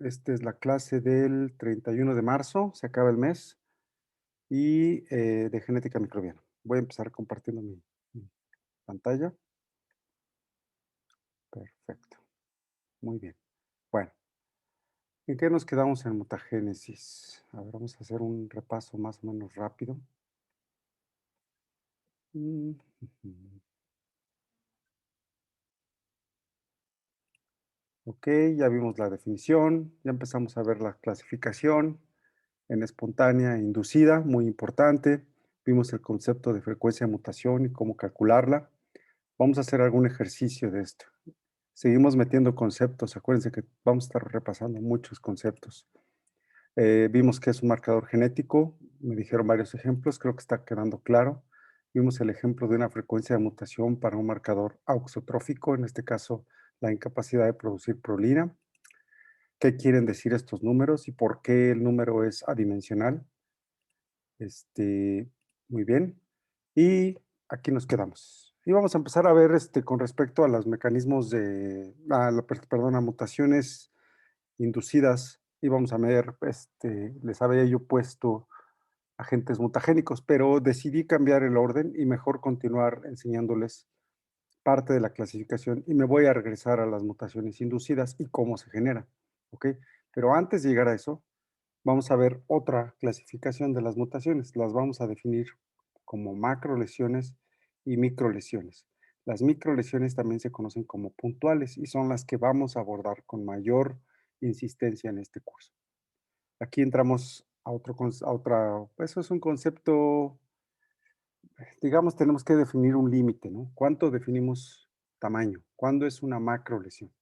Esta es la clase del 31 de marzo, se acaba el mes, y de genética microbiana. Voy a empezar compartiendo mi pantalla. Perfecto, muy bien. Bueno, ¿en qué nos quedamos en mutagénesis? A ver, vamos a hacer un repaso más o menos rápido. Ujú. Ok, ya vimos la definición, ya empezamos a ver la clasificación en espontánea e inducida, muy importante. Vimos el concepto de frecuencia de mutación y cómo calcularla. Vamos a hacer algún ejercicio de esto. Seguimos metiendo conceptos. Acuérdense que vamos a estar repasando muchos conceptos. Vimos que es un marcador genético. Me dijeron varios ejemplos. Creo que está quedando claro. Vimos el ejemplo de una frecuencia de mutación para un marcador auxotrófico, en este caso, la incapacidad de producir prolina. ¿Qué quieren decir estos números y por qué el número es adimensional? Muy bien. Y aquí nos quedamos. Y vamos a empezar a ver con respecto a los mecanismos perdón, a mutaciones inducidas. Y vamos a ver, les había yo puesto agentes mutagénicos, pero decidí cambiar el orden y mejor continuar enseñándoles parte de la clasificación y me voy a regresar a las mutaciones inducidas y cómo se generan. ¿Ok? Pero antes de llegar a eso, vamos a ver otra clasificación de las mutaciones. Las vamos a definir como macrolesiones y microlesiones. Las microlesiones también se conocen como puntuales y son las que vamos a abordar con mayor insistencia en este curso. Aquí entramos eso es un concepto, digamos, tenemos que definir un límite, ¿no? ¿Cuánto definimos tamaño? ¿Cuándo es una macrolesión?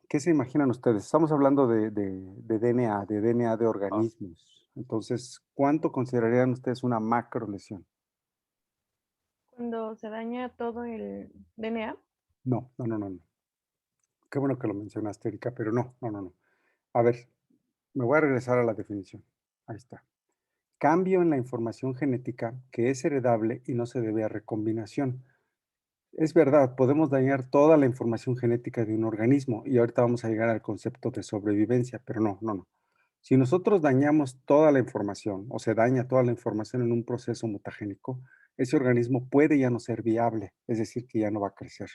¿Qué se imaginan ustedes? Estamos hablando de DNA, de DNA de Ah, organismos. Entonces, ¿cuánto considerarían ustedes una macrolesión? cuando se daña todo el DNA, No, no, no, no, no. Qué bueno que lo mencionaste, Erika, pero no, no, no, no. A ver, me voy a regresar a la definición. Ahí está. Cambio en la información genética que es heredable y no se debe a recombinación. Es verdad, podemos dañar toda la información genética de un organismo y ahorita vamos a llegar al concepto de sobrevivencia, pero no, no, no. Si nosotros dañamos toda la información o se daña toda la información en un proceso mutagénico, ese organismo puede ya no ser viable, es decir, que ya no va a crecer.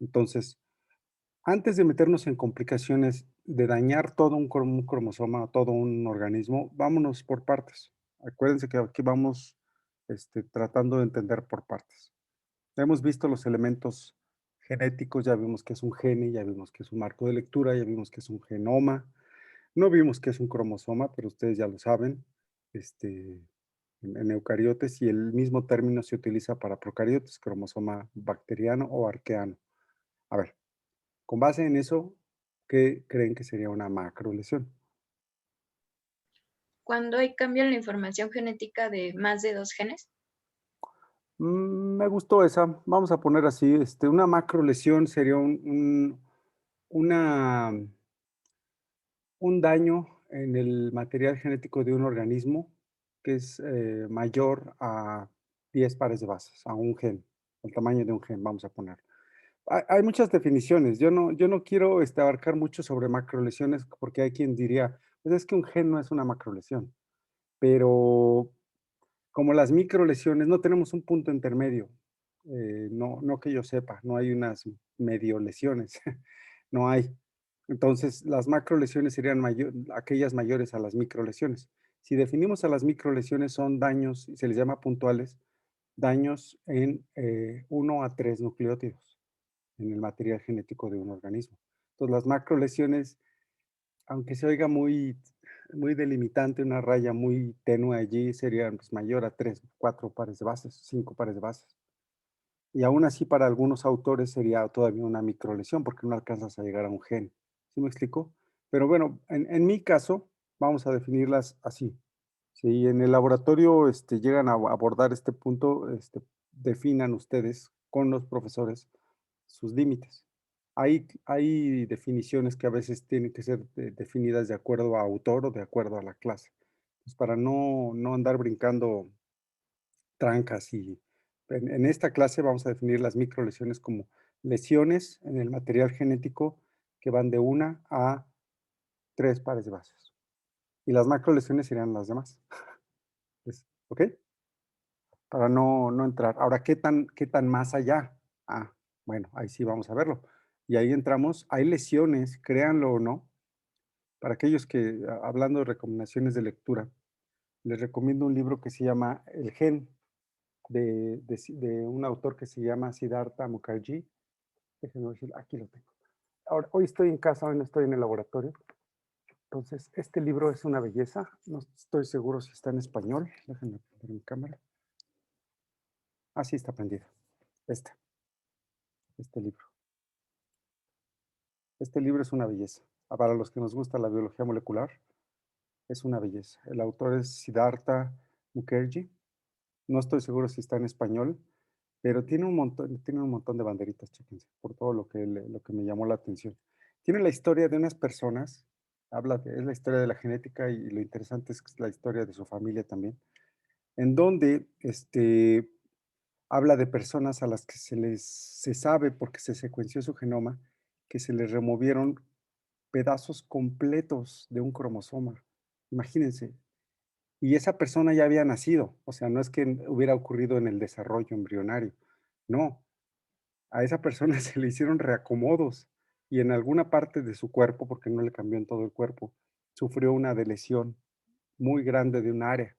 Entonces, antes de meternos en complicaciones de dañar todo un cromosoma, todo un organismo, vámonos por partes. Acuérdense que aquí vamos tratando de entender por partes. Hemos visto los elementos genéticos, ya vimos que es un gene, ya vimos que es un marco de lectura, ya vimos que es un genoma. No vimos que es un cromosoma, pero ustedes ya lo saben, en eucariotes, y el mismo término se utiliza para procariotes, cromosoma bacteriano o arqueano. A ver, con base en eso, ¿qué creen que sería una macrolesión? Cuando hay cambio en la información genética de más de dos genes. Me gustó esa. Vamos a poner así, una macrolesión sería una un daño en el material genético de un organismo que es mayor a 10 pares de bases, a un gen, el tamaño de un gen, vamos a poner. Hay muchas definiciones. Yo no quiero abarcar mucho sobre macrolesiones porque hay quien diría, pues es que un gen no es una macrolesión, pero como las microlesiones, no tenemos un punto intermedio. No que yo sepa, no hay unas medio lesiones, no hay. Entonces, las macrolesiones serían aquellas mayores a las microlesiones. Si definimos a las microlesiones, son daños, y se les llama puntuales, daños en 1 a 3 nucleótidos en el material genético de un organismo. Entonces, las macrolesiones, aunque se oiga muy delimitante, una raya muy tenue allí, serían pues, mayor a 3, 4 pares de bases, 5 pares de bases. Y aún así, para algunos autores sería todavía una microlesión porque no alcanzas a llegar a un gen. ¿Sí me explico? Pero bueno, en mi caso, vamos a definirlas así. Si en el laboratorio llegan a abordar este punto, definan ustedes con los profesores sus límites. Hay definiciones que a veces tienen que ser definidas de acuerdo a autor o de acuerdo a la clase. Pues para no andar brincando trancas y en esta clase vamos a definir las microlesiones como lesiones en el material genético que van de 1 a 3 pares de bases. Y las macrolesiones serían las demás. ¿Ok? Para no entrar. Ahora, ¿qué tan más allá? Ah, bueno, ahí sí vamos a verlo. Y ahí entramos. Hay lesiones, créanlo o no, para aquellos que, hablando de recomendaciones de lectura, les recomiendo un libro que se llama El Gen, de un autor que se llama Siddhartha Mukherjee. Déjenme decir, aquí lo tengo. Ahora, hoy estoy en casa, hoy no estoy en el laboratorio. Entonces, este libro es una belleza. No estoy seguro si está en español. Déjenme poner mi cámara. Ah, sí, está prendido. Este libro. Este libro es una belleza. Para los que nos gusta la biología molecular, es una belleza. El autor es Siddhartha Mukherjee. No estoy seguro si está en español, pero tiene un montón de banderitas, chéquense, por todo lo que me llamó la atención. Tiene la historia de unas personas, es la historia de la genética y lo interesante es que es la historia de su familia también, en donde habla de personas a las que se sabe, porque se secuenció su genoma, que se les removieron pedazos completos de un cromosoma. Imagínense. Y esa persona ya había nacido, o sea, no es que hubiera ocurrido en el desarrollo embrionario, no, a esa persona se le hicieron reacomodos y en alguna parte de su cuerpo, porque no le cambió en todo el cuerpo, sufrió una deleción muy grande de un área.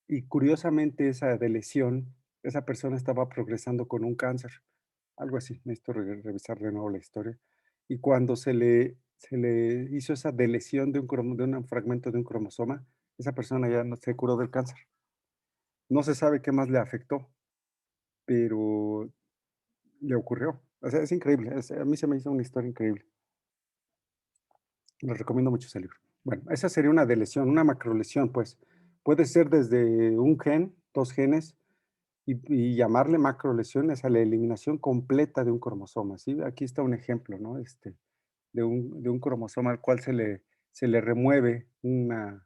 Y curiosamente esa deleción, esa persona estaba progresando con un cáncer, algo así, necesito revisar de nuevo la historia. Y cuando se le hizo esa deleción de un fragmento de un cromosoma, esa persona ya no se curó del cáncer. No se sabe qué más le afectó, pero le ocurrió. O sea, es increíble. A mí se me hizo una historia increíble. Les recomiendo mucho ese libro. Bueno, esa sería una delesión, una macrolesión, pues. Puede ser desde un gen, 2 genes, y llamarle macrolesiones a la eliminación completa de un cromosoma, ¿sí? Aquí está un ejemplo, ¿no? De un cromosoma al cual se le remueve una.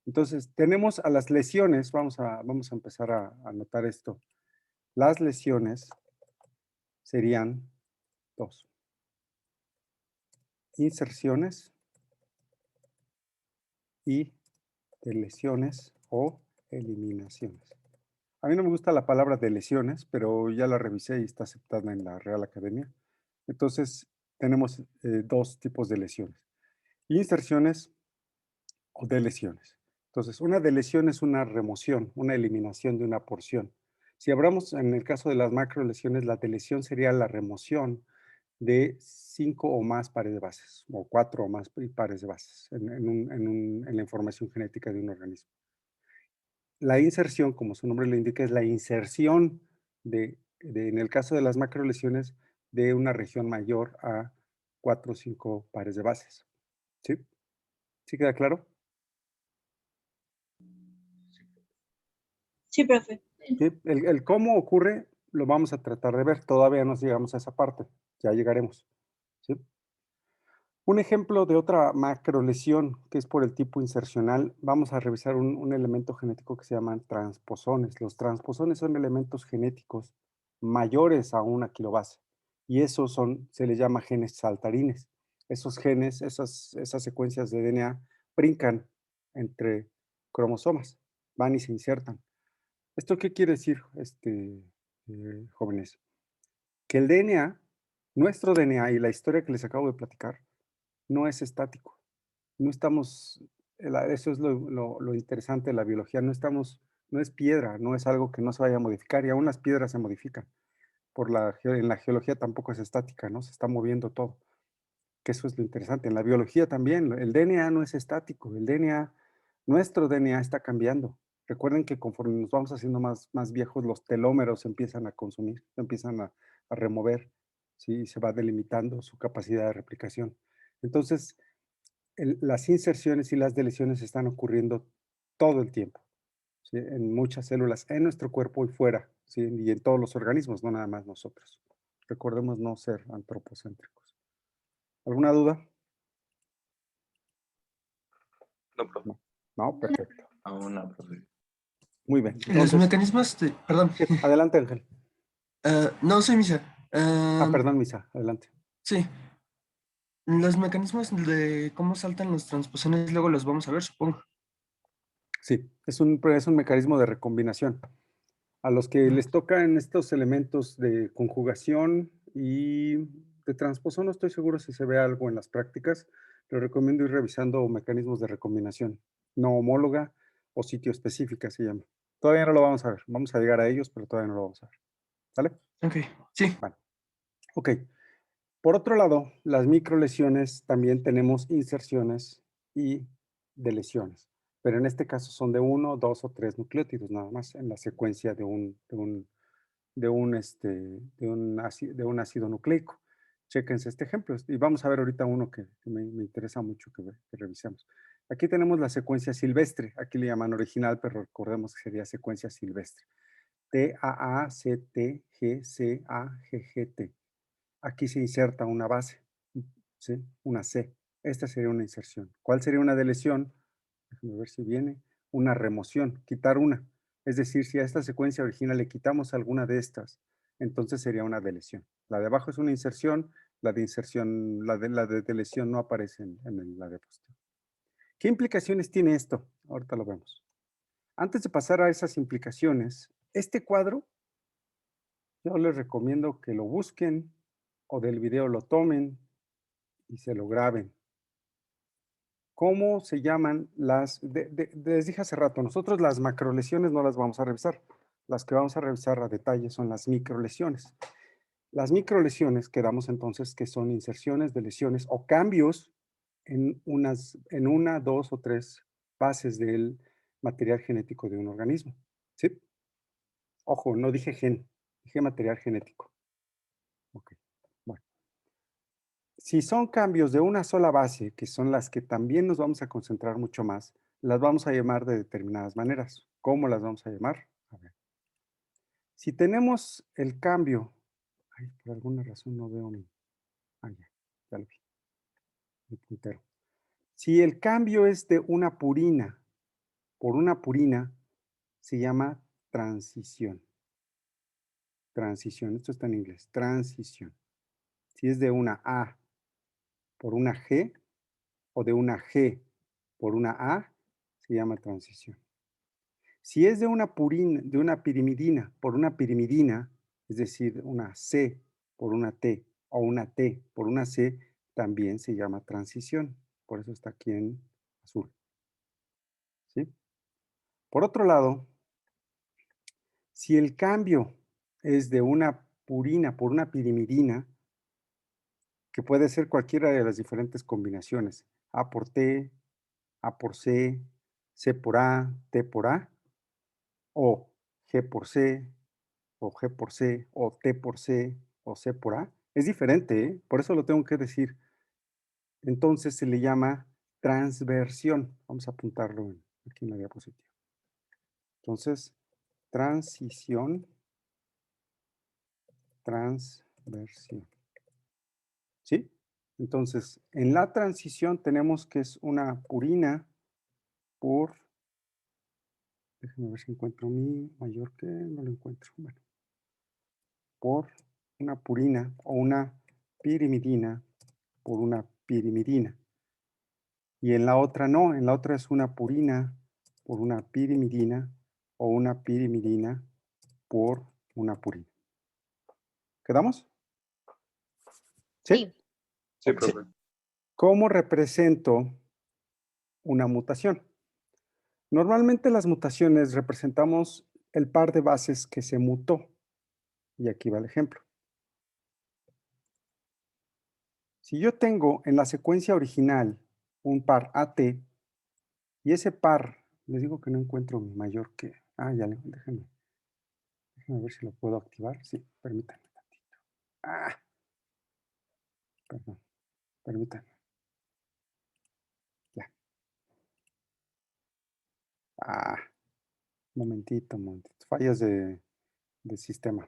Entonces, tenemos a las lesiones, vamos a empezar a notar esto. Las lesiones serían 2. Inserciones y deleciones o eliminaciones. A mí no me gusta la palabra deleciones, pero ya la revisé y está aceptada en la Real Academia. Entonces, tenemos 2 tipos de lesiones. Inserciones o deleciones. Entonces, una deleción es una remoción, una eliminación de una porción. Si hablamos en el caso de las macrolesiones, la deleción sería la remoción de 5 o más pares de bases, o 4 o más pares de bases en la información genética de un organismo. La inserción, como su nombre lo indica, es la inserción en el caso de las macrolesiones, de una región mayor a 4 o 5 pares de bases. ¿Sí? ¿Sí queda claro? Sí, profe. ¿Sí? El cómo ocurre lo vamos a tratar de ver. Todavía no llegamos a esa parte. Ya llegaremos. ¿Sí? Un ejemplo de otra macrolesión que es por el tipo insercional, vamos a revisar un elemento genético que se llaman transposones. Los transposones son elementos genéticos mayores a una kilobase y esos se les llama genes saltarines. Esos genes, esas secuencias de DNA brincan entre cromosomas, van y se insertan. ¿Esto qué quiere decir, jóvenes? Que el DNA, nuestro DNA y la historia que les acabo de platicar, no es estático. No estamos, eso es lo interesante de la biología, no es piedra, no es algo que no se vaya a modificar y aún las piedras se modifican. En la geología tampoco es estática, ¿no? Se está moviendo todo, que eso es lo interesante. En la biología también, el DNA no es estático, nuestro DNA está cambiando. Recuerden que conforme nos vamos haciendo más viejos, los telómeros se empiezan a consumir, se empiezan a remover, ¿sí? Y se va delimitando su capacidad de replicación. Entonces, las inserciones y las deleciones están ocurriendo todo el tiempo, ¿sí? En muchas células, en nuestro cuerpo y fuera, ¿sí? Y en todos los organismos, no nada más nosotros. Recordemos no ser antropocéntricos. ¿Alguna duda? No, profe. No, no, perfecto. Aún no, profe. Muy bien. Los Entonces, mecanismos perdón. adelante, Ángel. No, soy Misa. Perdón, Misa, adelante. Sí. Los mecanismos de cómo saltan las transposiciones luego los vamos a ver, supongo. Sí, es un mecanismo de recombinación. A los que les tocan estos elementos de conjugación y de transposición, no estoy seguro si se ve algo en las prácticas, pero recomiendo ir revisando mecanismos de recombinación, no homóloga o sitio específica se llama. Todavía no lo vamos a ver, vamos a llegar a ellos, pero todavía no lo vamos a ver. ¿Sale? Ok, sí. Vale. Ok. Por otro lado, las microlesiones también tenemos inserciones y deleciones, pero en este caso son de 1, 2 o 3 nucleótidos nada más en la secuencia de un ácido nucleico. Chéquense este ejemplo y vamos a ver ahorita uno que me interesa mucho que revisemos. Aquí tenemos la secuencia silvestre, aquí le llaman original, pero recordemos que sería secuencia silvestre. TAACTGCAGGT. Aquí se inserta una base, ¿sí? Una C. Esta sería una inserción. ¿Cuál sería una deleción? Déjame ver si viene. Una remoción, quitar una. Es decir, si a esta secuencia original le quitamos alguna de estas, entonces sería una deleción. La de abajo es una inserción, la de deleción no aparece en la diapositiva. ¿Qué implicaciones tiene esto? Ahorita lo vemos. Antes de pasar a esas implicaciones, este cuadro yo les recomiendo que lo busquen o del video lo tomen y se lo graben. ¿Cómo se llaman les dije hace rato, nosotros las macrolesiones no las vamos a revisar. Las que vamos a revisar a detalle son las microlesiones. Las microlesiones quedamos entonces que son inserciones de lesiones o cambios en una, dos o tres bases del material genético de un organismo. ¿Sí? Ojo, no dije gen, dije material genético. Ok, bueno. Si son cambios de una sola base, que son las que también nos vamos a concentrar mucho más, las vamos a llamar de determinadas maneras. ¿Cómo las vamos a llamar? A ver. Si tenemos el cambio, ay, por alguna razón no veo mi, ya lo vi, mi puntero. Si el cambio es de una purina por una purina, se llama transición. Transición, esto está en inglés, transición. Si es de una A por una G o de una G por una A, se llama transición. Si es de una pirimidina por una pirimidina, es decir, una C por una T o una T por una C, también se llama transición. Por eso está aquí en azul. ¿Sí? Por otro lado, si el cambio es de una purina por una pirimidina, que puede ser cualquiera de las diferentes combinaciones, A por T, A por C, C por A, T por A, o G por C, o G por C, o T por C, o C por A. Es diferente, ¿eh? Por eso lo tengo que decir. Entonces se le llama transversión. Vamos a apuntarlo aquí en la diapositiva. Entonces, transición, transversión. ¿Sí? Entonces, en la transición tenemos que es una purina por, déjenme ver si encuentro mi mayor que, no lo encuentro. Bueno, por una purina o una pirimidina por una pirimidina. Y en la otra no, en la otra es una purina por una pirimidina o una pirimidina por una purina. ¿Quedamos? ¿Sí? Sí. Sí, Ok. profe. ¿Cómo represento una mutación? Normalmente las mutaciones representamos el par de bases que se mutó. Y aquí va el ejemplo. Si yo tengo en la secuencia original un par AT y ese par, les digo que no encuentro mi mayor que, déjenme ver si lo puedo activar. Sí, permítanme tantito. Perdón, permítanme. Ya. Momentito. Fallas de sistema.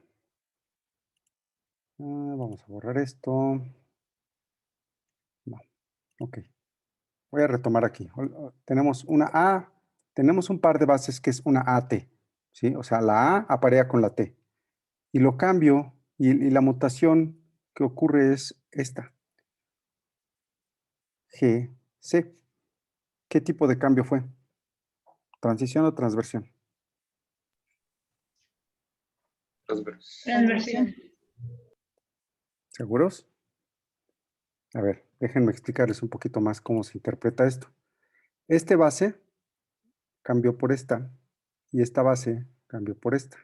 Vamos a borrar esto. No, ok. Voy a retomar aquí. Tenemos una A, tenemos un par de bases que es una AT, ¿sí? O sea, la A aparea con la T. Y lo cambio y la mutación que ocurre es esta. CGC. ¿Qué tipo de cambio fue? ¿Transición o transversión? Transversión. ¿Seguros? A ver, déjenme explicarles un poquito más cómo se interpreta esto. Este base cambió por esta y esta base cambió por esta.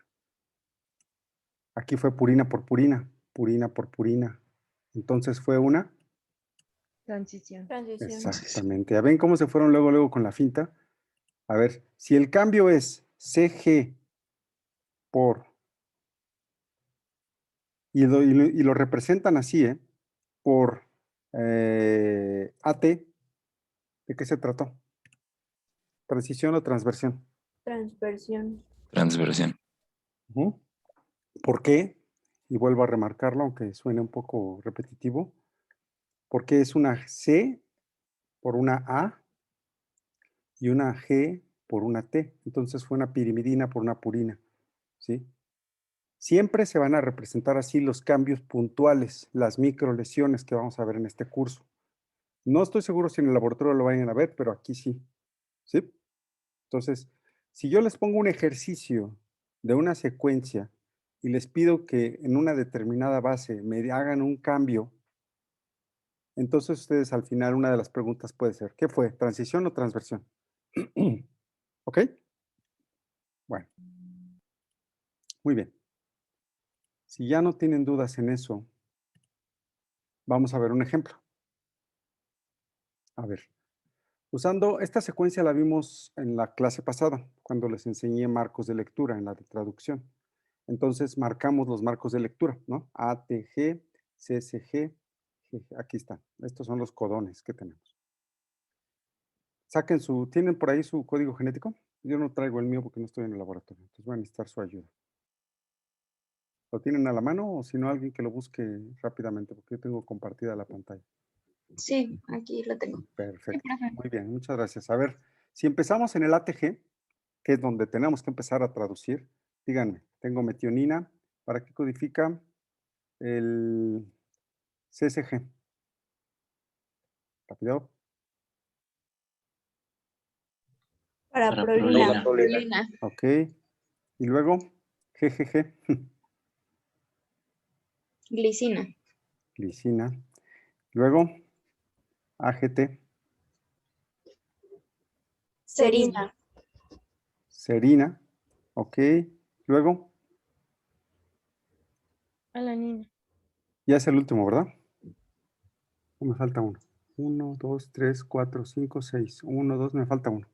Aquí fue purina por purina, purina por purina. Entonces fue una. Transición. Exactamente. ¿Ya ven cómo se fueron luego con la finta? A ver, si el cambio es CG por... Y lo representan así, por AT, ¿de qué se trató? ¿Transición o transversión? Transversión. Transversión. Ujú. ¿Por qué? Y vuelvo a remarcarlo, aunque suene un poco repetitivo. Porque es una C por una A y una G por una T. Entonces fue una pirimidina por una purina, ¿sí? Siempre se van a representar así los cambios puntuales, las microlesiones que vamos a ver en este curso. No estoy seguro si en el laboratorio lo vayan a ver, pero aquí sí, ¿sí? Entonces, si yo les pongo un ejercicio de una secuencia y les pido que en una determinada base me hagan un cambio, entonces ustedes al final una de las preguntas puede ser, ¿qué fue? ¿Transición o transversión? ¿Ok? Bueno, muy bien. Si ya no tienen dudas en eso, vamos a ver un ejemplo. A ver, usando esta secuencia la vimos en la clase pasada, cuando les enseñé marcos de lectura en la de traducción. Entonces marcamos los marcos de lectura, ¿no? ATG, CSG, GG, aquí están. Estos son los codones que tenemos. Saquen ¿tienen por ahí su código genético? Yo no traigo el mío porque no estoy en el laboratorio, entonces voy a necesitar su ayuda. ¿Lo tienen a la mano o si no alguien que lo busque rápidamente? Porque yo tengo compartida la pantalla. Sí, aquí lo tengo. Perfecto, muy bien, muchas gracias. A ver, si empezamos en el ATG, que es donde tenemos que empezar a traducir, díganme, tengo metionina, ¿para qué codifica el CSG? Rápido. Para Para prolina. Prolina. Ok. Y luego, GGG, Glicina. glicina. Luego, AGT, Serina. serina. Ok. Luego, Alanina. ya es el último, ¿verdad? Me falta uno. 1, 2, 3, 4, 5, 6. 1, 2, me falta uno.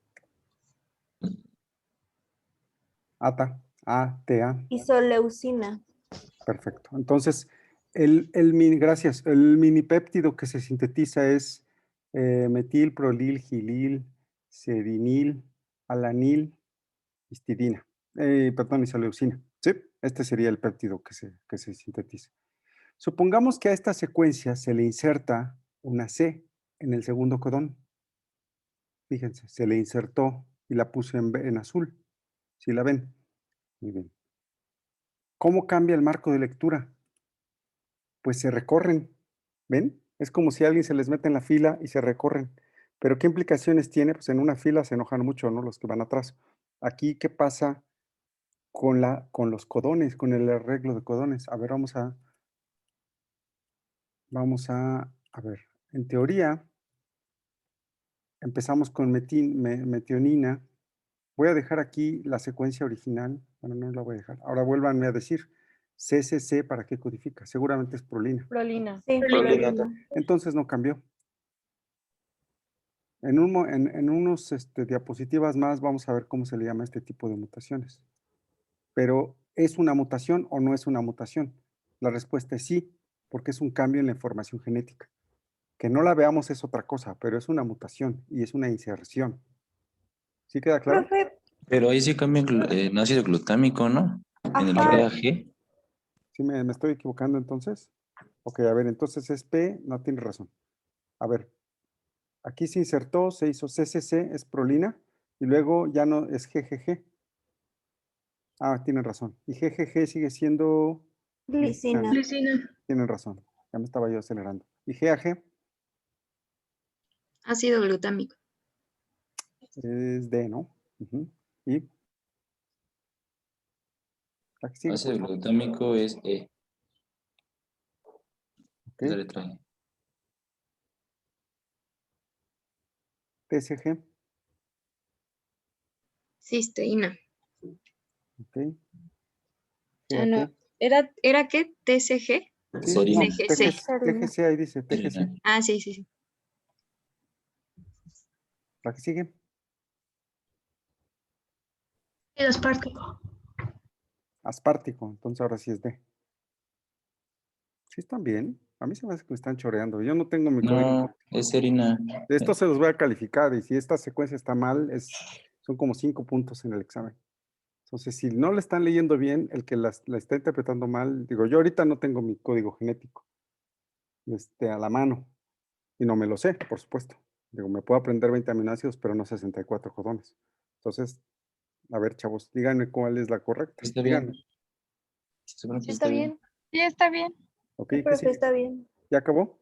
ATA, ATA. Isoleucina. Perfecto. Entonces, gracias. El minipéptido que se sintetiza es metil, prolil, gilil, serinil, alanil, histidina. Perdón, isoleucina. Sí, este sería el péptido que se sintetiza. Supongamos que a esta secuencia se le inserta una C en el segundo codón. Fíjense, se le insertó y la puse en azul. ¿Sí la ven? Muy bien. ¿Cómo cambia el marco de lectura? Pues se recorren, ¿ven? Es como si a alguien se les mete en la fila y se recorren. Pero ¿qué implicaciones tiene? Pues en una fila se enojan mucho, ¿no? Los que van atrás. Aquí, ¿qué pasa con los codones, con el arreglo de codones? A ver, a ver, en teoría, empezamos con metionina. Voy a dejar aquí la secuencia original. Bueno, no la voy a dejar. Ahora vuélvanme a decir. CCC, ¿para qué codifica? Seguramente es prolina. Prolina. Sí, Prolina. Entonces no cambió. En unos diapositivas más vamos a ver cómo se le llama este tipo de mutaciones. Pero, ¿es una mutación o no es una mutación? La respuesta es sí, porque es un cambio en la información genética. Que no la veamos es otra cosa, pero es una mutación y es una inserción. ¿Sí queda claro? Profe, Pero ahí sí cambia el ácido glutámico, ¿no? En el ajá. GAG. ¿Sí me estoy equivocando entonces? Ok, a ver, entonces es P, no tiene razón. A ver, aquí se insertó, se hizo CCC, es prolina, y luego ya no es GGG. Ah, tienen razón. Y GGG sigue siendo Glicina. Glicina. Tienen razón. Ya me estaba yo acelerando. ¿Y GAG? Ácido glutámico. Es D, ¿no? Ujú. Y la que sigue, Ácido por favor. glutámico es E. Ok. La letra E. TSG. Cisteína. Ok. Ah, no. GAT. ¿Era qué? ¿TCG? Sí, Serina. no, TGC. TGC, ahí dice TGC. Serina. Ah, sí, sí, sí. La que sigue. Ácido aspartico. Aspartico, entonces ahora sí es D. Sí están bien. A mí se me hace que me están choreando. Yo no tengo mi código. No, es Serina. De esto se los voy a calificar y si esta secuencia está mal, son como 5 puntos en el examen. Entonces, si no le están leyendo bien, el que la está interpretando mal, digo, yo ahorita no tengo mi código genético a la mano y no me lo sé, por supuesto. Digo, me puedo aprender 20 aminoácidos, pero no 64 codones. Entonces, a ver, chavos, díganme cuál es la correcta. Está Díganme. bien. Seguro que Sí, está bien. Sí, está bien. Ok, Sí, ¿qué profe, sigue? está bien. ¿Ya acabó?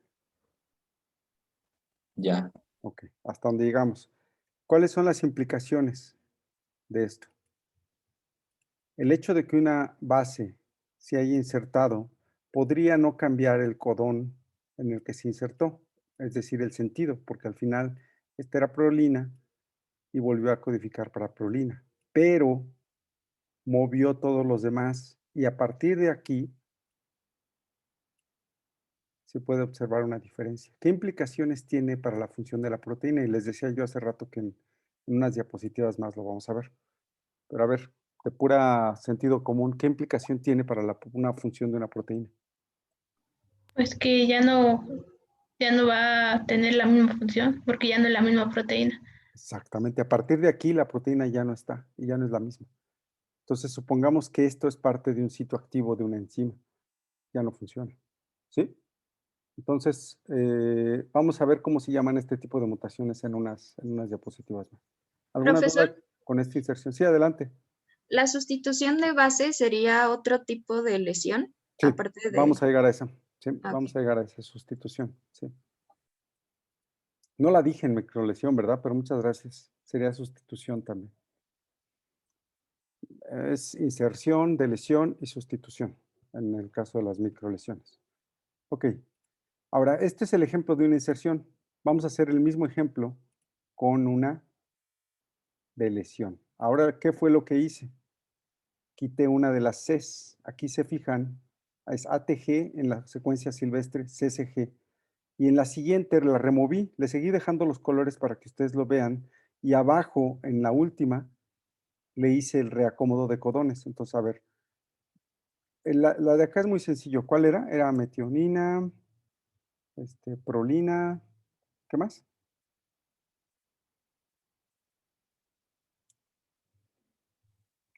Ya. Ok, hasta donde llegamos. ¿Cuáles son las implicaciones de esto? El hecho de que una base se haya insertado podría no cambiar el codón en el que se insertó, es decir, el sentido, porque al final esta era prolina y volvió a codificar para prolina, pero movió todos los demás y a partir de aquí se puede observar una diferencia. ¿Qué implicaciones tiene para la función de la proteína? Y les decía yo hace rato que en unas diapositivas más lo vamos a ver. Pero a ver, de pura sentido común, ¿qué implicación tiene para una función de una proteína? Pues que ya no va a tener la misma función porque ya no es la misma proteína. Exactamente, a partir de aquí la proteína ya no está y ya no es la misma. Entonces, supongamos que esto es parte de un sitio activo de una enzima, ya no funciona. ¿Sí? Entonces, vamos a ver cómo se llaman este tipo de mutaciones en unas diapositivas más. ¿Alguna Profesor, duda con esta inserción? Sí, adelante. ¿la sustitución de base sería otro tipo de lesión? Sí, Aparte vamos de... a llegar a esa. Sí, Ah, vamos ok. a llegar a esa sustitución. Sí. No la dije en microlesión, ¿verdad? Pero muchas gracias. Sería sustitución también. Es inserción, delesión y sustitución en el caso de las microlesiones. Ok, ahora este es el ejemplo de una inserción. Vamos a hacer el mismo ejemplo con una delesión. Ahora, ¿qué fue lo que hice? Quité una de las Cs. Aquí se fijan, es ATG en la secuencia silvestre, CCG. Y en la siguiente la removí, le seguí dejando los colores para que ustedes lo vean. Y abajo, en la última, le hice el reacomodo de codones. Entonces, a ver, la de acá es muy sencillo. ¿Cuál era? Era metionina, prolina, ¿qué más?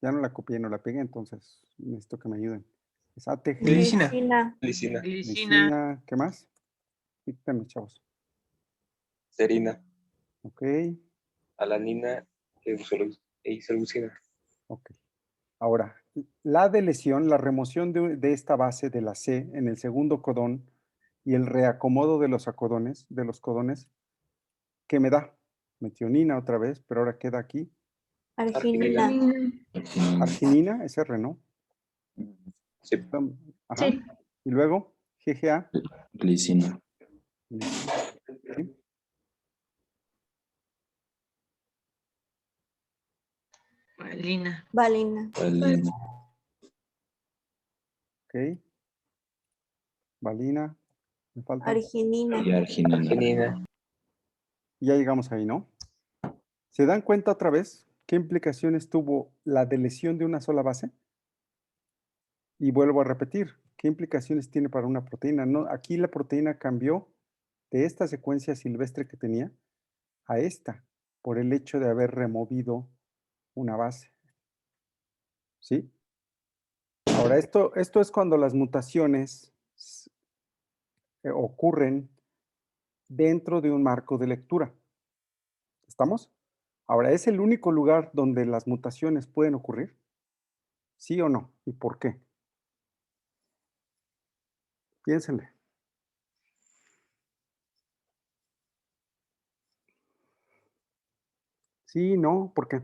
Ya no la copié, no la pegué, entonces necesito que me ayuden. Es ATG, Glicina. Glicina. Glicina, glicina, ¿qué más? Díganme, chavos. serina, Ok, alanina e isoleucina. ok. Ahora, la delesión, la remoción de esta base de la C en el segundo codón y el reacomodo de los codones, ¿qué me da? Metionina otra vez, pero ahora queda aquí. Arginina. Arginina, es R, ¿no? Sí, Ajá. Sí, Y luego, GGA, Glicina. glicina, ¿sí? Valina. Valina. Valina. Ok. Valina, me falta. Arginina. Y arginina. arginina, Y ya llegamos ahí, ¿no? ¿Se dan cuenta otra vez qué implicaciones tuvo la delesión de una sola base? Y vuelvo a repetir, ¿qué implicaciones tiene para una proteína? No, aquí la proteína cambió de esta secuencia silvestre que tenía a esta, por el hecho de haber removido una base. ¿Sí? Ahora, esto es cuando las mutaciones ocurren dentro de un marco de lectura. ¿Estamos? Ahora, ¿es el único lugar donde las mutaciones pueden ocurrir? ¿Sí o no? ¿Y por qué? Piénsenle. Sí, no, ¿por qué?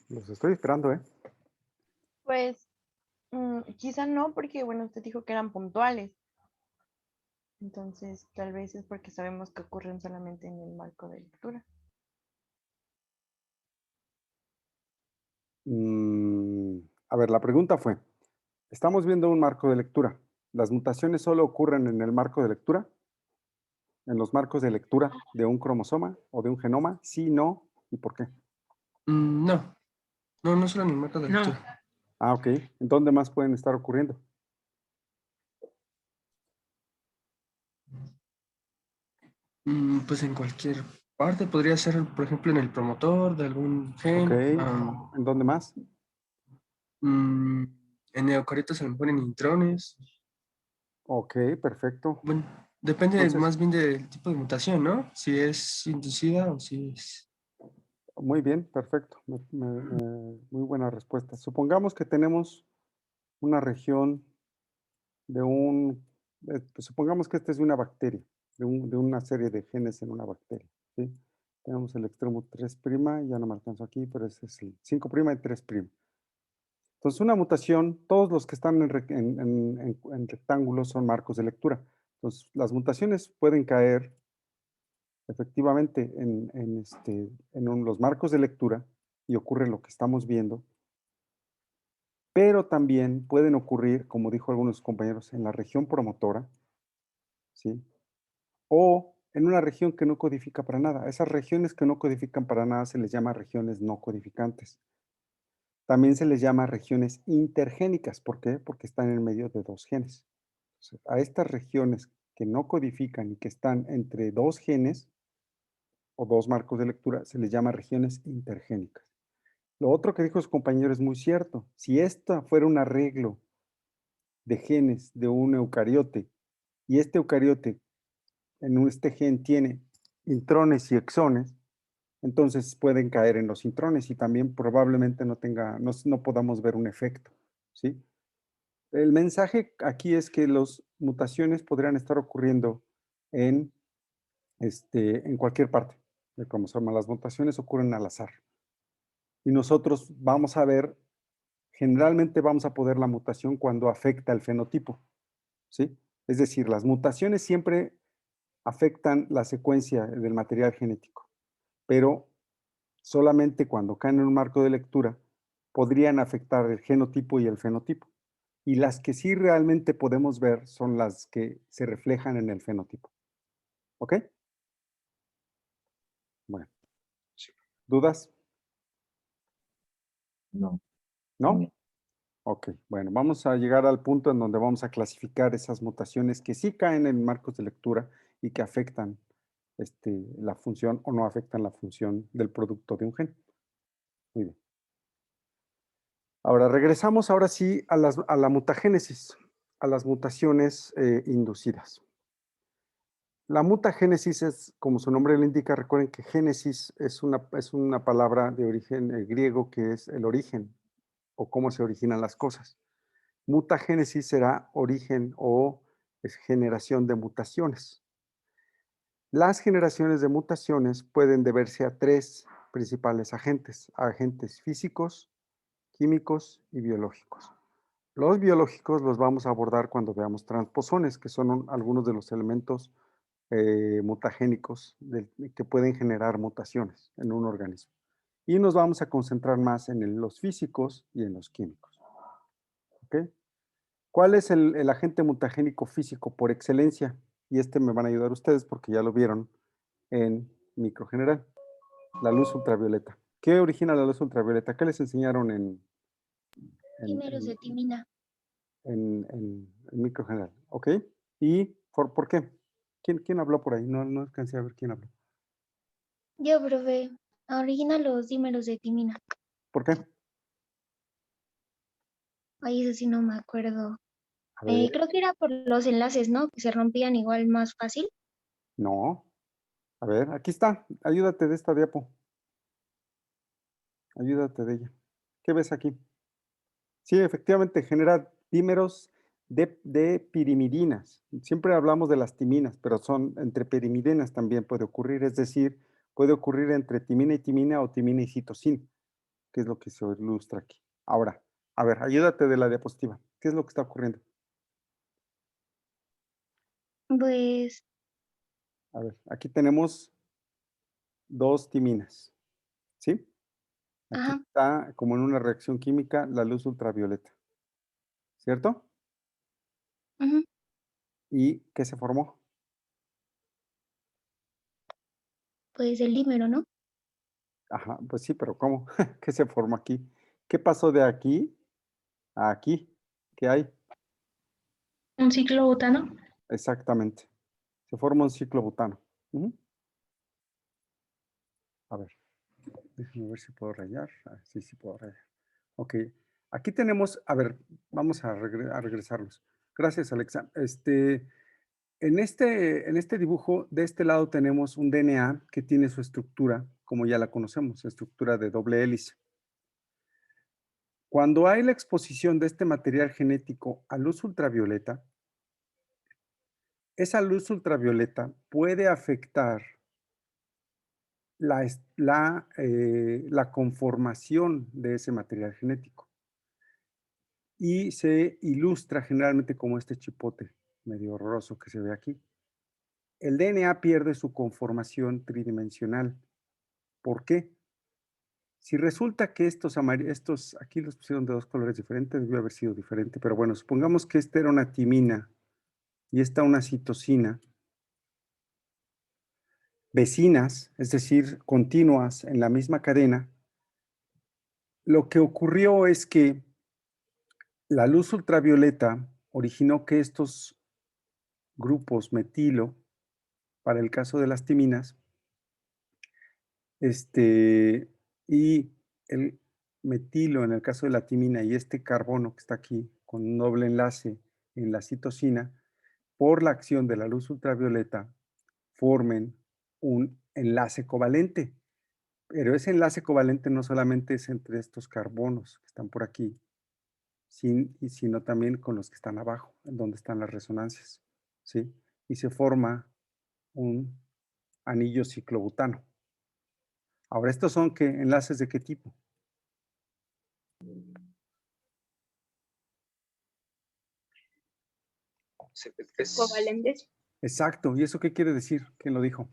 Los estoy esperando, ¿eh? Pues quizá no, porque bueno, usted dijo que eran puntuales. Entonces, tal vez es porque sabemos que ocurren solamente en el marco de lectura. A ver, la pregunta fue, estamos viendo un marco de lectura. ¿Las mutaciones solo ocurren en el marco de lectura? ¿En los marcos de lectura de un cromosoma o de un genoma? Sí, no, ¿y por qué? No, no solo en el marco de No. lectura. Ah, ok. ¿En dónde más pueden estar ocurriendo? Pues en cualquier parte, podría ser, por ejemplo, en el promotor de algún gen. Ok. ¿En dónde más? Mm, en eucariotas a lo mejor en intrones. Ok, perfecto. Bueno, depende Entonces, más bien del tipo de mutación, ¿no? Si es inducida o si es... muy bien, perfecto. Muy buena respuesta. Supongamos que tenemos una región de pues supongamos que esta es de una bacteria, de una serie de genes en una bacteria, ¿sí? Tenemos el extremo 3', ya no me alcanzo aquí, pero ese es el 5' y 3'. Entonces, una mutación, todos los que están en rectángulos son marcos de lectura. Entonces, las mutaciones pueden caer efectivamente en los marcos de lectura y ocurre lo que estamos viendo, pero también pueden ocurrir, como dijo algunos compañeros, en la región promotora, ¿sí? O en una región que no codifica para nada. A esas regiones que no codifican para nada se les llama regiones no codificantes. También se les llama regiones intergénicas. ¿Por qué? Porque están en medio de dos genes. Entonces, a estas regiones que no codifican y que están entre dos genes o dos marcos de lectura se les llama regiones intergénicas. Lo otro que dijo su compañero es muy cierto. Si esta fuera un arreglo de genes de un eucariote y este eucariote este gen tiene intrones y exones, entonces pueden caer en los intrones y también probablemente no podamos ver un efecto, ¿sí? El mensaje aquí es que las mutaciones podrían estar ocurriendo en, en cualquier parte del cromosoma. Las mutaciones ocurren al azar. Y nosotros vamos a ver, generalmente vamos a poder la mutación cuando afecta el fenotipo, ¿sí? Es decir, las mutaciones siempre afectan la secuencia del material genético, pero solamente cuando caen en un marco de lectura podrían afectar el genotipo y el fenotipo. Y las que sí realmente podemos ver son las que se reflejan en el fenotipo. ¿Ok? Bueno. ¿Dudas? No. ¿No? Ok, bueno, vamos a llegar al punto en donde vamos a clasificar esas mutaciones que sí caen en marcos de lectura y que afectan la función o no afectan la función del producto de un gen. Muy bien. Ahora, regresamos ahora sí a la mutagénesis, a las mutaciones inducidas. La mutagénesis es, como su nombre le indica, recuerden que génesis es una palabra de origen griego que es el origen o cómo se originan las cosas. Mutagénesis será origen o generación de mutaciones. Las generaciones de mutaciones pueden deberse a tres principales agentes físicos, químicos y biológicos. Los biológicos los vamos a abordar cuando veamos transposones, que son algunos de los elementos mutagénicos que pueden generar mutaciones en un organismo. Y nos vamos a concentrar más en los físicos y en los químicos. ¿Ok? ¿Cuál es el agente mutagénico físico por excelencia? Y me van a ayudar ustedes porque ya lo vieron en microgeneral. La luz ultravioleta. ¿Qué origina la luz ultravioleta? ¿Qué les enseñaron en, Dímeros de timina. en microgeneral? ¿Ok? ¿Y por qué? ¿Quién habló por ahí? No alcancé a ver quién habló. Yo, profe, origina los dímeros de timina. ¿Por qué? Ay, eso sí no me acuerdo. A ver, Creo que era por los enlaces, ¿no? Que se rompían igual más fácil. no. A ver, aquí está. Ayúdate de esta diapo. Ayúdate de ella. ¿Qué ves aquí? Sí, efectivamente, genera dímeros de pirimidinas. Siempre hablamos de las timinas, pero son entre pirimidinas también puede ocurrir, es decir, puede ocurrir entre timina y timina o timina y citosina, que es lo que se ilustra aquí. Ahora, a ver, ayúdate de la diapositiva. ¿Qué es lo que está ocurriendo? Pues, A ver, aquí tenemos dos timinas, ¿sí? Aquí ajá, está como en una reacción química la luz ultravioleta, ¿cierto? ujú, ¿Y qué se formó? pues el dímero, ¿no? Ajá, pues sí, pero ¿cómo? ¿Qué se formó aquí? ¿Qué pasó de aquí a aquí? ¿Qué hay? Un ciclo butano. Exactamente. Se forma un ciclo butano. Ujú. A ver, déjame ver si puedo rayar. Ah, sí, sí puedo rayar. Ok, aquí tenemos, a ver, vamos a, a regresarnos. Gracias, Alexa. En este dibujo, de este lado tenemos un DNA que tiene su estructura, como ya la conocemos, estructura de doble hélice. Cuando hay la exposición de este material genético a luz ultravioleta, esa luz ultravioleta puede afectar la conformación de ese material genético y se ilustra generalmente como este chipote medio horroroso que se ve aquí. El DNA pierde su conformación tridimensional. ¿Por qué? Si resulta que estos aquí los pusieron de dos colores diferentes, debió haber sido diferente, pero bueno, supongamos que esta era una timina y esta una citosina, vecinas, es decir, continuas en la misma cadena. Lo que ocurrió es que la luz ultravioleta originó que estos grupos metilo, para el caso de las timinas, y el metilo en el caso de la timina y este carbono que está aquí con un doble enlace en la citosina, por la acción de la luz ultravioleta, formen un enlace covalente. Pero ese enlace covalente no solamente es entre estos carbonos que están por aquí, sino también con los que están abajo, en donde están las resonancias, ¿sí? Y se forma un anillo ciclobutano. Ahora, ¿estos son qué enlaces de qué tipo? CP3. Covalentes. Exacto. ¿Y eso qué quiere decir? ¿Quién lo dijo?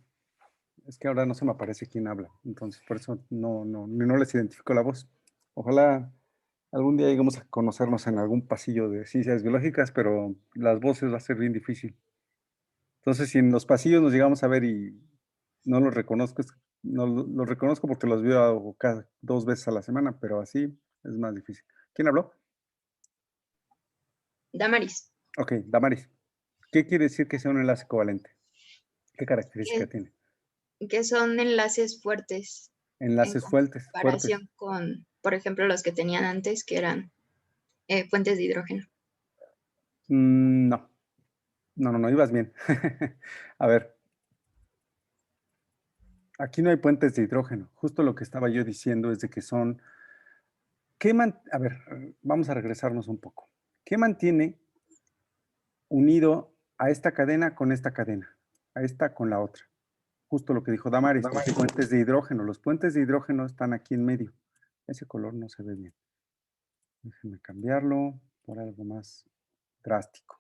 Es que ahora no se me aparece quién habla. Entonces, por eso no les identifico la voz. Ojalá algún día lleguemos a conocernos en algún pasillo de ciencias biológicas, pero las voces va a ser bien difícil. Entonces, si en los pasillos nos llegamos a ver y no los reconozco, no los reconozco porque los veo cada 2 veces a la semana, pero así es más difícil. ¿Quién habló? Damaris, Ok, Damaris. ¿Qué quiere decir que sea un enlace covalente? ¿Qué característica que, tiene? que son enlaces fuertes en Enlaces fuertes. comparación con, por ejemplo, los que tenían antes, que eran fuentes de hidrógeno. No, no, ibas bien. A ver, aquí no hay puentes de hidrógeno. Justo lo que estaba yo diciendo es de que son... A ver, vamos a regresarnos un poco. ¿Qué mantiene unido a esta cadena con esta cadena? A esta con la otra. Justo lo que dijo Damaris, los puentes de hidrógeno. Los puentes de hidrógeno están aquí en medio. Ese color no se ve bien. Déjenme cambiarlo por algo más drástico.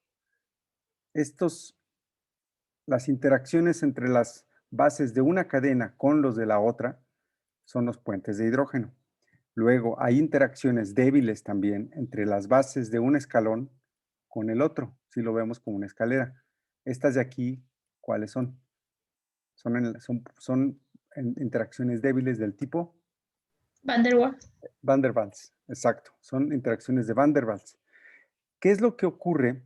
Las interacciones entre las bases de una cadena con los de la otra son los puentes de hidrógeno. Luego hay interacciones débiles también entre las bases de un escalón con el otro, si lo vemos como una escalera. Estas de aquí, ¿cuáles son? Son interacciones débiles del tipo Van der Waals. Van der Waals, exacto. Son interacciones de Van der Waals. ¿Qué es lo que ocurre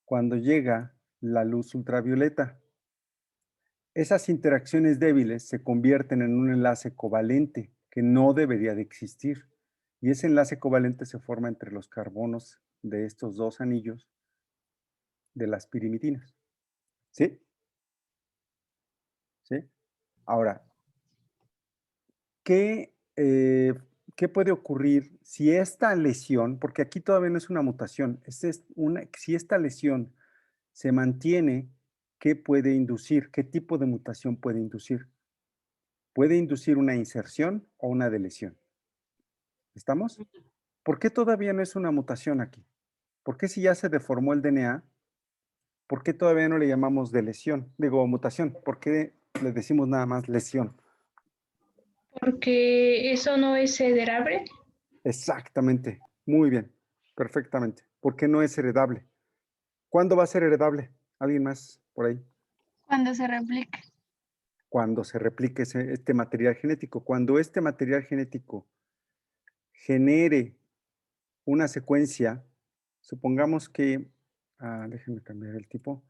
cuando llega la luz ultravioleta? Esas interacciones débiles se convierten en un enlace covalente que no debería de existir. Y ese enlace covalente se forma entre los carbonos de estos dos anillos de las pirimidinas. ¿Sí? ¿Sí? Ahora, ¿qué ¿qué puede ocurrir si esta lesión, porque aquí todavía no es una mutación, si esta lesión se mantiene, ¿qué puede inducir? ¿Qué tipo de mutación puede inducir? Puede inducir una inserción o una deleción. ¿Estamos? ¿Por qué todavía no es una mutación aquí? ¿Por qué si ya se deformó el DNA, por qué todavía no le llamamos deleción? Digo, mutación. ¿Por qué le decimos nada más lesión? Porque eso no es heredable. Exactamente. Muy bien. Perfectamente. ¿Por qué no es heredable? ¿Cuándo va a ser heredable? ¿Alguien más por ahí? Cuando se replique. Cuando se replique este material genético. Cuando este material genético genere una secuencia, supongamos que, déjenme cambiar el tipo,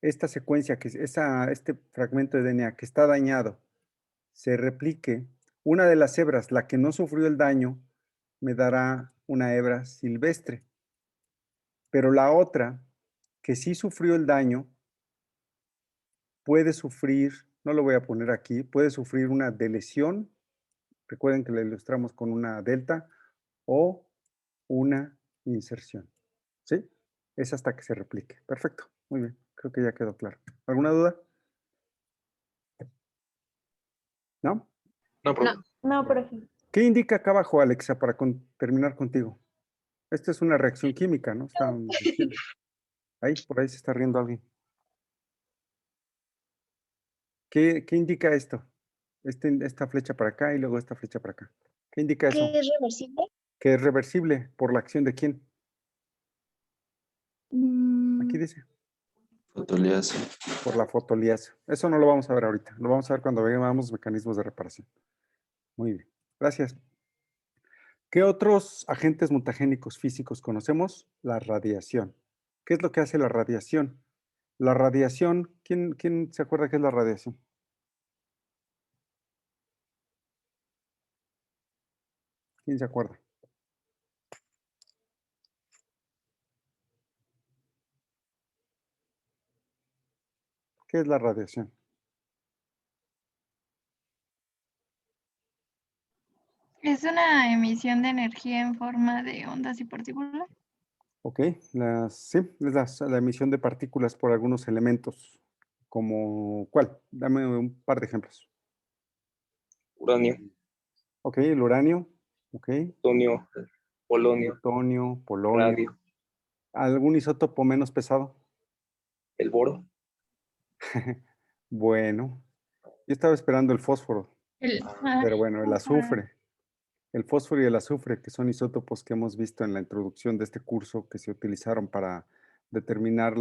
esta secuencia, este fragmento de DNA que está dañado, se replique, una de las hebras, la que no sufrió el daño, me dará una hebra silvestre, pero la otra, que sí sufrió el daño, puede sufrir, no lo voy a poner aquí, puede sufrir una delesión, recuerden que la ilustramos con una delta, o una inserción, ¿sí? Es hasta que se replique. Perfecto, muy bien, creo que ya quedó claro. ¿Alguna duda? ¿No? No, profe. No, profe. ¿Qué indica acá abajo, Alexa, para terminar contigo? Esta es una reacción química, ¿no? Estábamos diciendo. Ahí, por ahí se está riendo alguien. ¿Qué indica esto? Esta flecha para acá y luego esta flecha para acá. ¿Qué indica eso? ¿Qué es reversible? Que es reversible por la acción de quién. Aquí Mm, dice, Fotoliasa. por la fotoliasa. Eso no lo vamos a ver ahorita. Lo vamos a ver cuando veamos mecanismos de reparación. Muy bien, gracias. ¿Qué otros agentes mutagénicos físicos conocemos? La radiación. ¿Qué es lo que hace la radiación? La radiación, ¿quién se acuerda qué es la radiación? ¿Quién se acuerda? ¿Qué es la radiación? ¿Es una emisión de energía en forma de ondas y partículas? Ok, sí, es la emisión de partículas por algunos elementos. ¿Como cuál? Dame un par de ejemplos. Uranio, Ok, el uranio, ok, plutonio, polonio, plutonio, polonio. radio, ¿Algún isótopo menos pesado? el boro, Bueno, yo estaba esperando el fósforo, Ah, pero bueno, el azufre. El fósforo y el azufre, que son isótopos que hemos visto en la introducción de este curso, que se utilizaron para determinar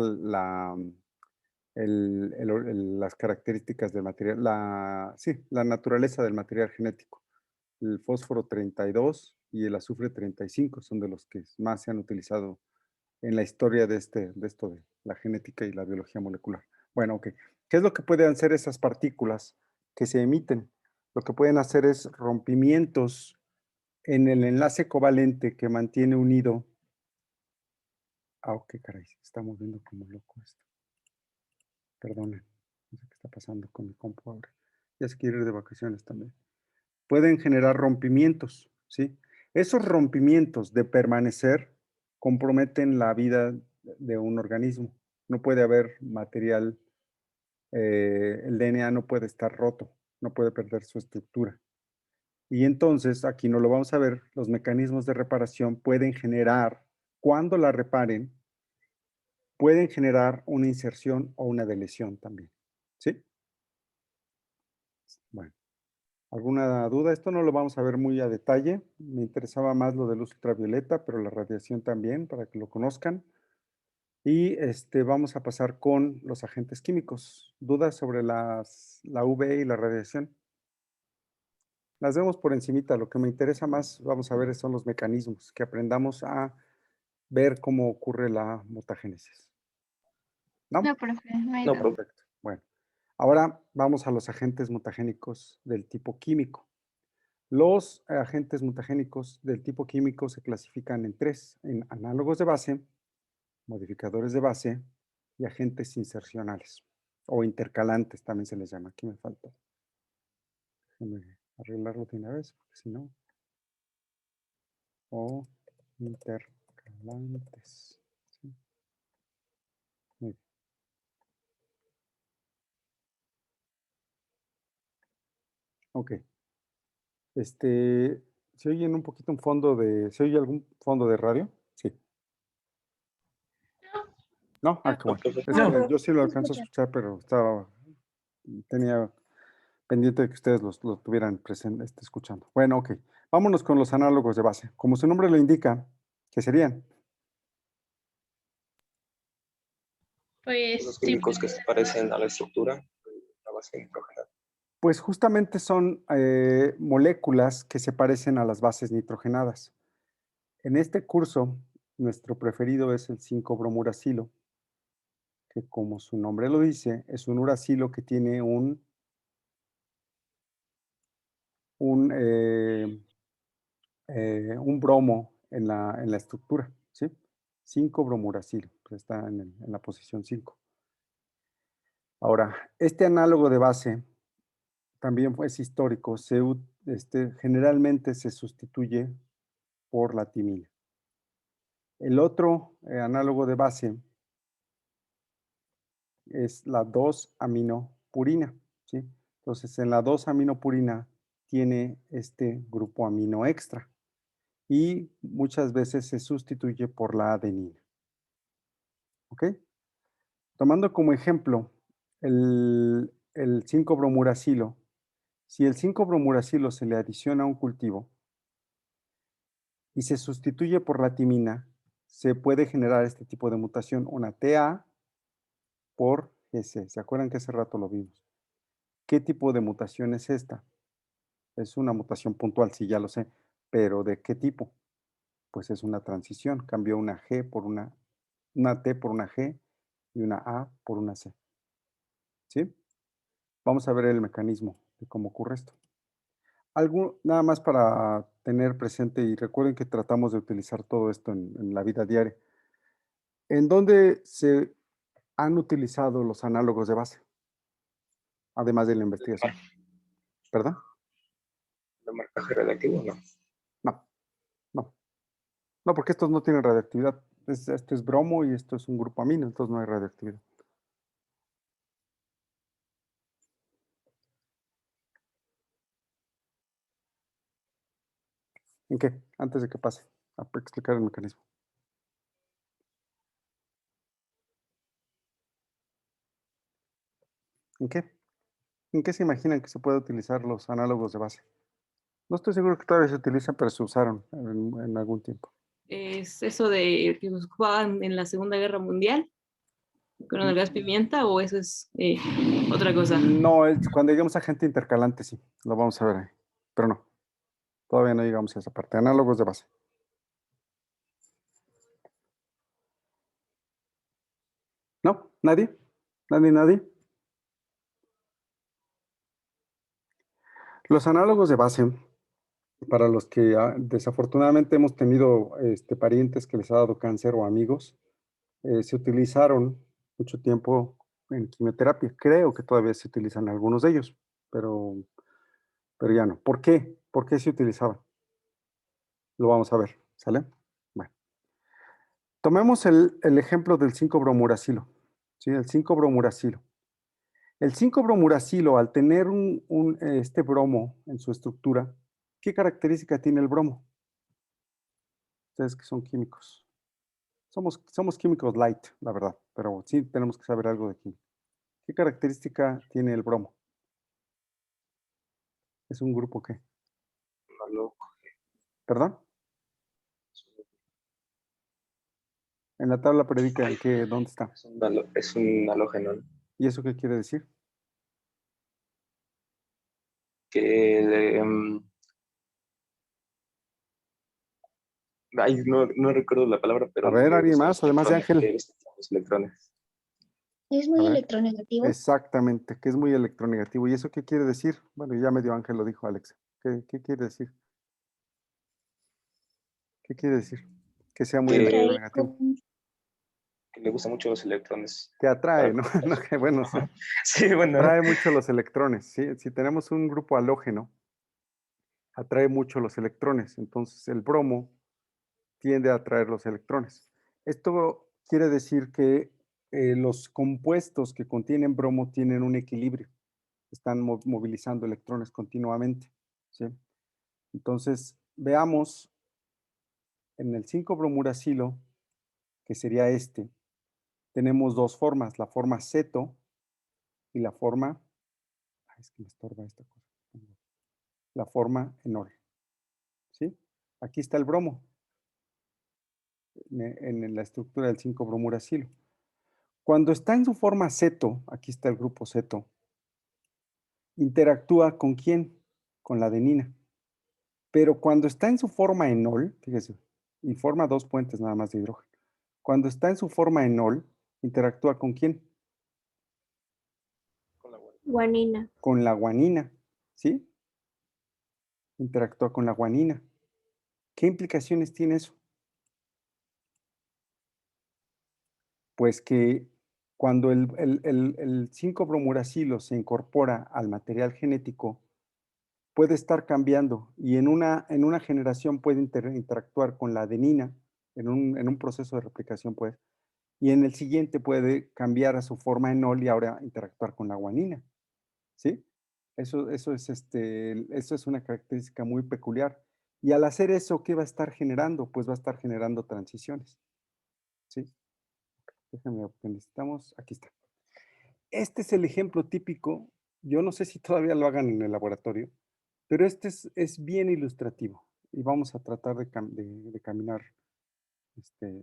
las características del material, sí, la naturaleza del material genético. El fósforo 32 y el azufre 35 son de los que más se han utilizado en la historia de esto de la genética y la biología molecular. Bueno, ok. ¿Qué es lo que pueden hacer esas partículas que se emiten? Lo que pueden hacer es rompimientos en el enlace covalente que mantiene unido. Ok, caray, se está moviendo como loco esto. Perdonen, no sé qué está pasando con mi compu ahora. Ya se quiere ir de vacaciones también. Pueden generar rompimientos, ¿sí? Esos rompimientos de permanecer comprometen la vida de un organismo. No puede haber material, el DNA no puede estar roto, no puede perder su estructura. Y entonces, aquí no lo vamos a ver, los mecanismos de reparación pueden generar, cuando la reparen, pueden generar una inserción o una deleción también, ¿sí? Bueno. ¿Alguna duda? Esto no lo vamos a ver muy a detalle. Me interesaba más lo de luz ultravioleta, pero la radiación también, para que lo conozcan. Y vamos a pasar con los agentes químicos. ¿Dudas sobre la UV y la radiación? Las vemos por encimita. Lo que me interesa más, vamos a ver, son los mecanismos, que aprendamos a ver cómo ocurre la mutagénesis. ¿No? No, profe, no hay no, duda. profe. Perfecto. Bueno, ahora vamos a los agentes mutagénicos del tipo químico. Los agentes mutagénicos del tipo químico se clasifican en tres, en análogos de base, modificadores de base y agentes insercionales o intercalantes también se les llama. Aquí me falta. Déjenme arreglarlo de una vez, porque si no. o intercalantes. ¿Sí? Muy bien. Ok. ¿Se oye un poquito un fondo de, ¿se oye algún fondo de radio? Sí. ¿No? Ah, qué bueno. profe. Es No. que yo sí lo Se alcanzo a escucha. escuchar, pero tenía pendiente de que ustedes lo tuvieran presente, escuchando. Bueno, ok. Vámonos con los análogos de base. Como su nombre lo indica, ¿qué serían? Pues Los sí, químicos que se parecen a la estructura de la base nitrogenada. Pues justamente son moléculas que se parecen a las bases nitrogenadas. En este curso, nuestro preferido es el 5-bromuracilo, que como su nombre lo dice, es un uracilo que tiene un bromo en la estructura, ¿sí? 5-bromuracilo, pues está en la posición 5. Ahora, este análogo de base también es histórico, generalmente se sustituye por la timina. El otro análogo de base es la 2-aminopurina, ¿sí? Entonces, en la 2-aminopurina tiene este grupo amino extra y muchas veces se sustituye por la adenina. ¿Ok? Tomando como ejemplo el 5-bromuracilo, si el 5-bromuracilo se le adiciona a un cultivo y se sustituye por la timina, se puede generar este tipo de mutación, una TA por GC. ¿Se acuerdan que hace rato lo vimos? ¿Qué tipo de mutación es esta? Es una mutación puntual, sí, ya lo sé, pero ¿de qué tipo? Pues es una transición, cambió una G por una T por una G y una A por una C. ¿Sí? Vamos a ver el mecanismo de cómo ocurre esto. Nada más para tener presente y recuerden que tratamos de utilizar todo esto en la vida diaria. ¿En dónde se han utilizado los análogos de base? Además de la investigación. ¿Perdón? ¿El marcaje radiactivo? No. No, no. No, porque estos no tienen radioactividad. Esto es bromo y esto es un grupo amino, entonces no hay radioactividad. ¿En qué? Antes de que pase a explicar el mecanismo. ¿En qué? ¿En qué se imaginan que se puede utilizar los análogos de base? No estoy seguro que todavía se utilizan, pero se usaron en algún tiempo. ¿Es eso de que nos ocupaban en la Segunda Guerra Mundial con el gas pimienta o eso es otra cosa? No, cuando lleguemos a agente intercalante, sí, lo vamos a ver ahí. Pero no, todavía no llegamos a esa parte. Análogos de base. ¿No? ¿Nadie? ¿Nadie? Los análogos de base, para los que desafortunadamente hemos tenido parientes que les ha dado cáncer o amigos, se utilizaron mucho tiempo en quimioterapia. Creo que todavía se utilizan algunos de ellos, pero ya no. ¿Por qué? ¿Por qué se utilizaban? Lo vamos a ver, ¿sale? Bueno. Tomemos el ejemplo del 5-bromuracilo, ¿sí? El 5-bromuracilo. El 5-bromuracilo, al tener este bromo en su estructura, ¿qué característica tiene el bromo? Ustedes que son químicos. Somos químicos light, la verdad, pero sí tenemos que saber algo de química. ¿Qué característica tiene el bromo? ¿Es un grupo qué? ¿Perdón? En la tabla periódica, ¿dónde está? Es un halógeno, ¿no? ¿Y eso qué quiere decir? Que no recuerdo la palabra, pero A ver, le ¿alguien gustan más? los Además de electrones, Ángel. le gustan los electrones. Es A muy ver. electronegativo. Exactamente, que es muy electronegativo. ¿Y eso qué quiere decir? Bueno, ya medio Ángel lo dijo Alex. ¿Qué quiere decir? ¿Qué quiere decir? Que sea muy Que, electronegativo. que le gustan mucho los electrones. Que atrae, ¿no? No, que bueno, sí. Sí, bueno. Atrae mucho los electrones, ¿sí? Si tenemos un grupo halógeno, atrae mucho los electrones. Entonces, el bromo tiende a atraer los electrones. Esto quiere decir que los compuestos que contienen bromo tienen un equilibrio, están movilizando electrones continuamente, ¿sí? Entonces, veamos en el 5-bromuracilo, que sería este, tenemos dos formas, la forma ceto y la forma, es que me estorba esta cosa, la forma enol, ¿sí? Aquí está el bromo en la estructura del 5-bromuracilo. Cuando está en su forma ceto, aquí está el grupo ceto, interactúa ¿con quién? Con la adenina. Pero cuando está en su forma enol, fíjese, y forma dos puentes nada más de hidrógeno. Cuando está en su forma enol, interactúa ¿con quién? Con la guanina. Guanina. Con la guanina, ¿sí? Interactúa con la guanina. ¿Qué implicaciones tiene eso? Pues que cuando el 5-bromuracilo se incorpora al material genético, puede estar cambiando y en una generación puede interactuar con la adenina, en un proceso de replicación, pues, y en el siguiente puede cambiar a su forma enol y ahora interactuar con la guanina, ¿sí? Eso es una característica muy peculiar. Y al hacer eso, ¿qué va a estar generando? Pues va a estar generando transiciones, ¿sí? Déjenme ver, porque necesitamos, aquí está. Este es el ejemplo típico, yo no sé si todavía lo hagan en el laboratorio, pero este es bien ilustrativo y vamos a tratar de caminar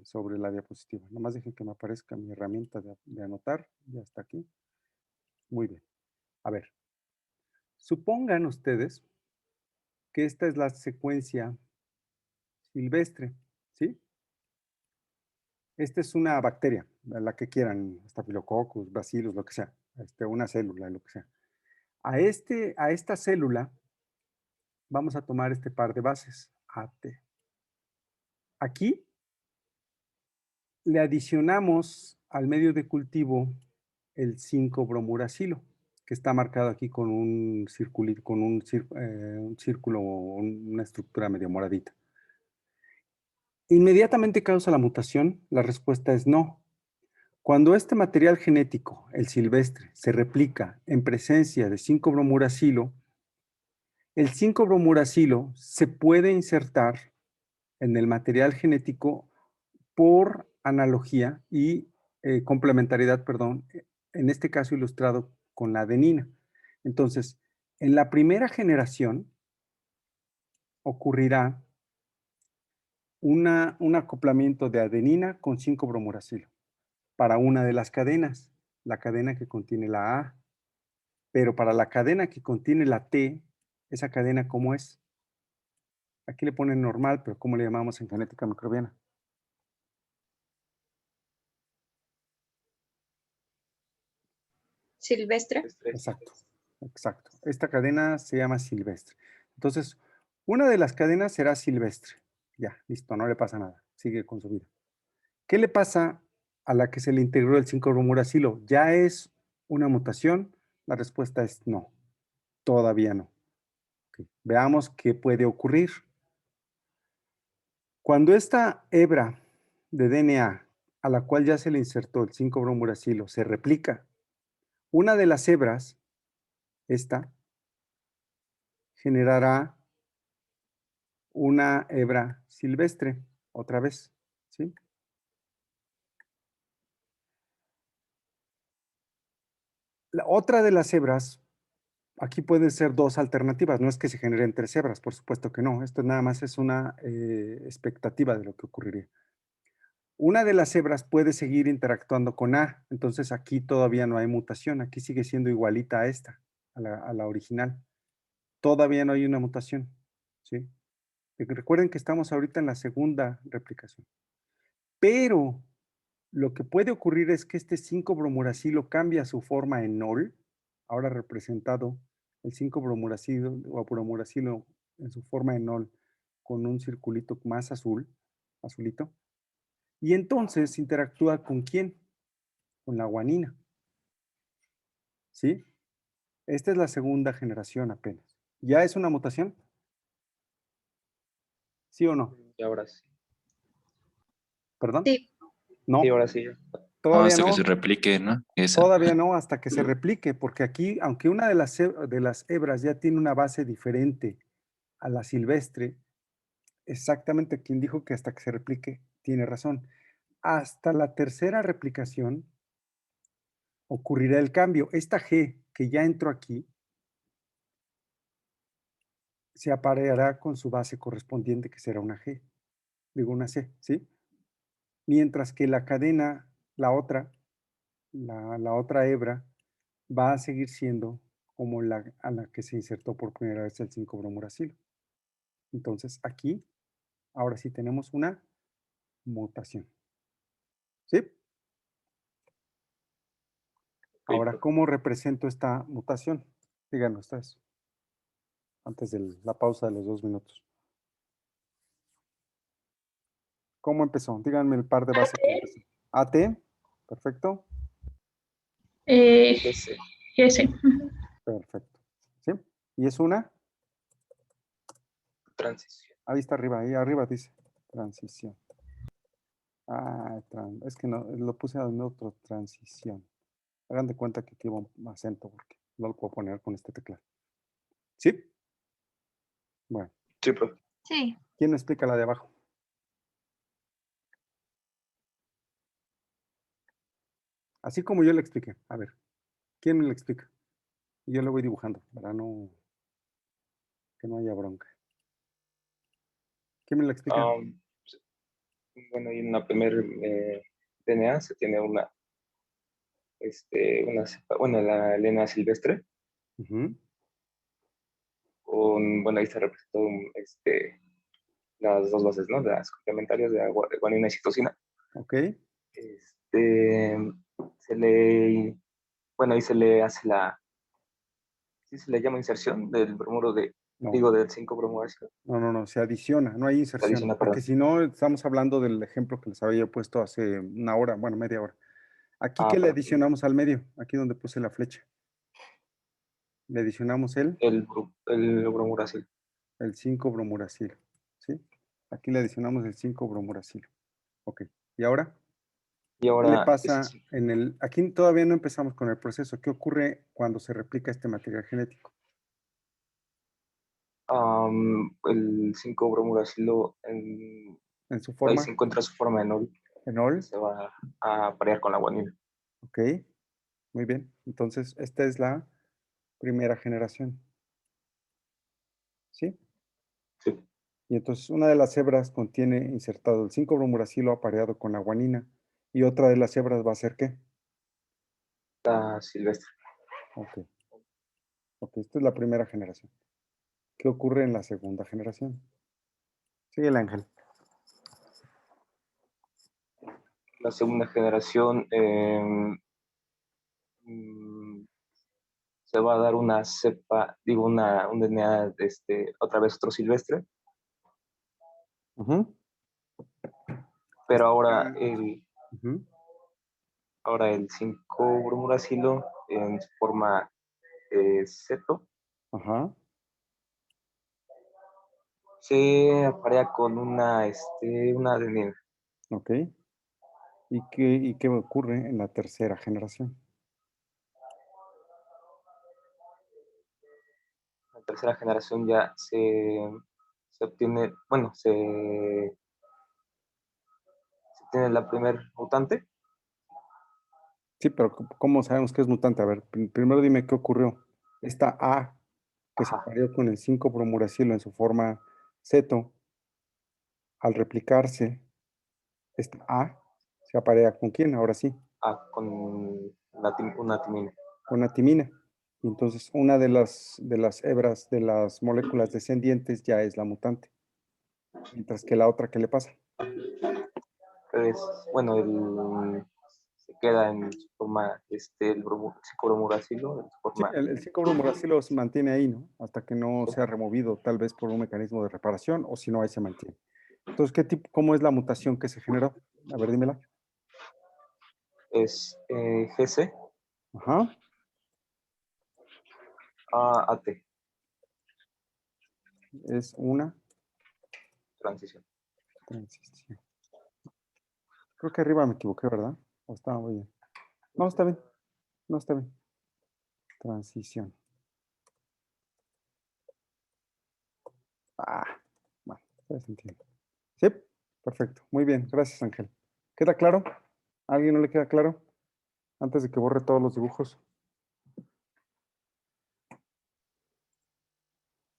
sobre la diapositiva. Nomás dejen que me aparezca mi herramienta de anotar, ya está aquí. Muy bien. A ver, supongan ustedes que esta es la secuencia silvestre, ¿sí? Esta es una bacteria, la que quieran, Staphylococcus, Bacillus, lo que sea, una célula, lo que sea. A esta célula vamos a tomar este par de bases, AT. Aquí le adicionamos al medio de cultivo el 5-bromuracilo, que está marcado aquí con un circulito, con un círculo, una estructura medio moradita. ¿Inmediatamente causa la mutación? La respuesta es no. Cuando este material genético, el silvestre, se replica en presencia de 5-bromuracilo, el 5-bromuracilo se puede insertar en el material genético por analogía y complementariedad, perdón, en este caso ilustrado con la adenina. Entonces, en la primera generación ocurrirá un acoplamiento de adenina con 5-bromuracilo para una de las cadenas, la cadena que contiene la A. Pero para la cadena que contiene la T, esa cadena, ¿cómo es? Aquí le ponen normal, pero ¿cómo le llamamos en genética microbiana? Silvestre. Exacto, exacto. Esta cadena se llama silvestre. Entonces, una de las cadenas será silvestre. Ya, listo, no le pasa nada. Sigue con su vida. ¿Qué le pasa a la que se le integró el 5-bromuracilo? ¿Ya es una mutación? La respuesta es no, todavía no. Okay. Veamos qué puede ocurrir. Cuando esta hebra de DNA a la cual ya se le insertó el 5-bromuracilo se replica, una de las hebras, esta, generará una hebra silvestre, otra vez, ¿sí? La otra de las hebras, aquí pueden ser dos alternativas, no es que se generen 3 hebras, por supuesto que no, esto nada más es una expectativa de lo que ocurriría. Una de las hebras puede seguir interactuando con A, entonces aquí todavía no hay mutación, aquí sigue siendo igualita a esta, a la original. Todavía no hay una mutación, ¿sí? Recuerden que estamos ahorita en la segunda replicación. Pero lo que puede ocurrir es que este 5-bromuracilo cambia su forma en enol, ahora representado el 5-bromuracilo o bromuracilo en su forma en enol con un circulito más azul, azulito, y entonces interactúa ¿con quién? Con la guanina. ¿Sí? Esta es la segunda generación apenas. ¿Ya es una mutación? ¿Sí o no? Y ahora sí. ¿Perdón? Sí, No, Y ahora sí. No, todavía hasta que no. se replique, ¿no? Esa. Todavía no, hasta que se replique, porque aquí, aunque una de las hebras ya tiene una base diferente a la silvestre, exactamente quien dijo que hasta que se replique tiene razón. Hasta la tercera replicación ocurrirá el cambio. Esta G que ya entró aquí se apareará con su base correspondiente, que será una G, digo una C, ¿sí? Mientras que la cadena, la otra hebra, va a seguir siendo como a la que se insertó por primera vez el 5-bromuracilo. Entonces aquí, ahora sí tenemos una mutación. ¿Sí? Ahora, ¿cómo represento esta mutación? Díganos ustedes, antes de la pausa de los 2 minutos. ¿Cómo empezó? Díganme el par de bases que empezó. AT, perfecto, GC. Ese. perfecto. ¿Sí? Y es una, Transición. ahí está arriba, ahí arriba dice transición. Es que no, lo puse en otro, transición. Hagan de cuenta que aquí va un acento porque no lo puedo poner con este teclado. ¿Sí? Bueno, Sí, profe. Sí. ¿quién me explica la de abajo? Así como yo le expliqué. A ver, ¿quién me lo explica? Y yo lo voy dibujando para que no haya bronca. ¿Quién me lo explica? Bueno, y en la primera DNA se tiene una cepa, bueno, la lena silvestre, Ujú, bueno, ahí se representó las dos bases, ¿no? Las complementarias de guanina y citosina. ok, Este, se le, bueno, ahí se le hace sí se le llama inserción del bromuro no, del 5-bromoácido, no, se adiciona, no hay se inserción, adiciona, porque perdón. si no, estamos hablando del ejemplo que les había puesto hace una hora, bueno, media hora. Aquí, ¿qué le Perdón, adicionamos al medio? Aquí donde puse la flecha. Le adicionamos el bromuracil. el 5-bromuracilo, ¿sí? Aquí le adicionamos el 5-bromuracilo. Ok, ¿y ahora? Y ¿Qué le ahora ese pasa aquí todavía no empezamos con el proceso? ¿Qué ocurre cuando se replica este material genético? el 5-bromuracilo En su ahí forma, se encuentra su forma que enol, se va a parear con la guanina. ok, muy bien. Entonces, esta es la primera generación, ¿sí? Sí, Y entonces una de las hebras contiene insertado el 5-bromuracilo apareado con la guanina y otra de las hebras va a ser ¿qué? la silvestre. Ok, esta es la primera generación. ¿Qué ocurre en la segunda generación? Sigue el ángel. La segunda generación mm, se va a dar una cepa, digo, un DNA, otra vez otro silvestre, Ujú. pero Ujú. ahora el 5-bromuracilo en su forma ceto Ajá. se aparea con una adenina. Ok. ¿Y qué ocurre en la tercera generación? La tercera generación ya se obtiene, bueno, se tiene la primer mutante. Sí, pero ¿cómo sabemos que es mutante? A ver, primero dime qué ocurrió. Esta A que se Ajá, apareó con el 5-bromuracilo en su forma ceto, al replicarse, esta A se aparea ¿con quién? Ahora sí, con una timina. con la timina. Y entonces una de las hebras de las moléculas descendientes ya es la mutante. Mientras que la otra, ¿qué le pasa? Es, bueno, se queda en su forma, el 5-bromuracilo, en su Sí, forma. el 5-bromuracilo se mantiene ahí, ¿no? Hasta que no sea removido, tal vez por un mecanismo de reparación, o si no, ahí se mantiene. Entonces, ¿cómo es la mutación que se generó? A ver, dímela. Es GC Ajá. a AT, Es una transición. transición. Creo que arriba me equivoqué, ¿verdad? ¿O estaba muy bien? No, está bien. No, está bien. Transición. Ah, bueno, ya se entiende. Sí, perfecto. Muy bien. Gracias, Ángel. ¿Queda claro? ¿A alguien no le queda claro? Antes de que borre todos los dibujos.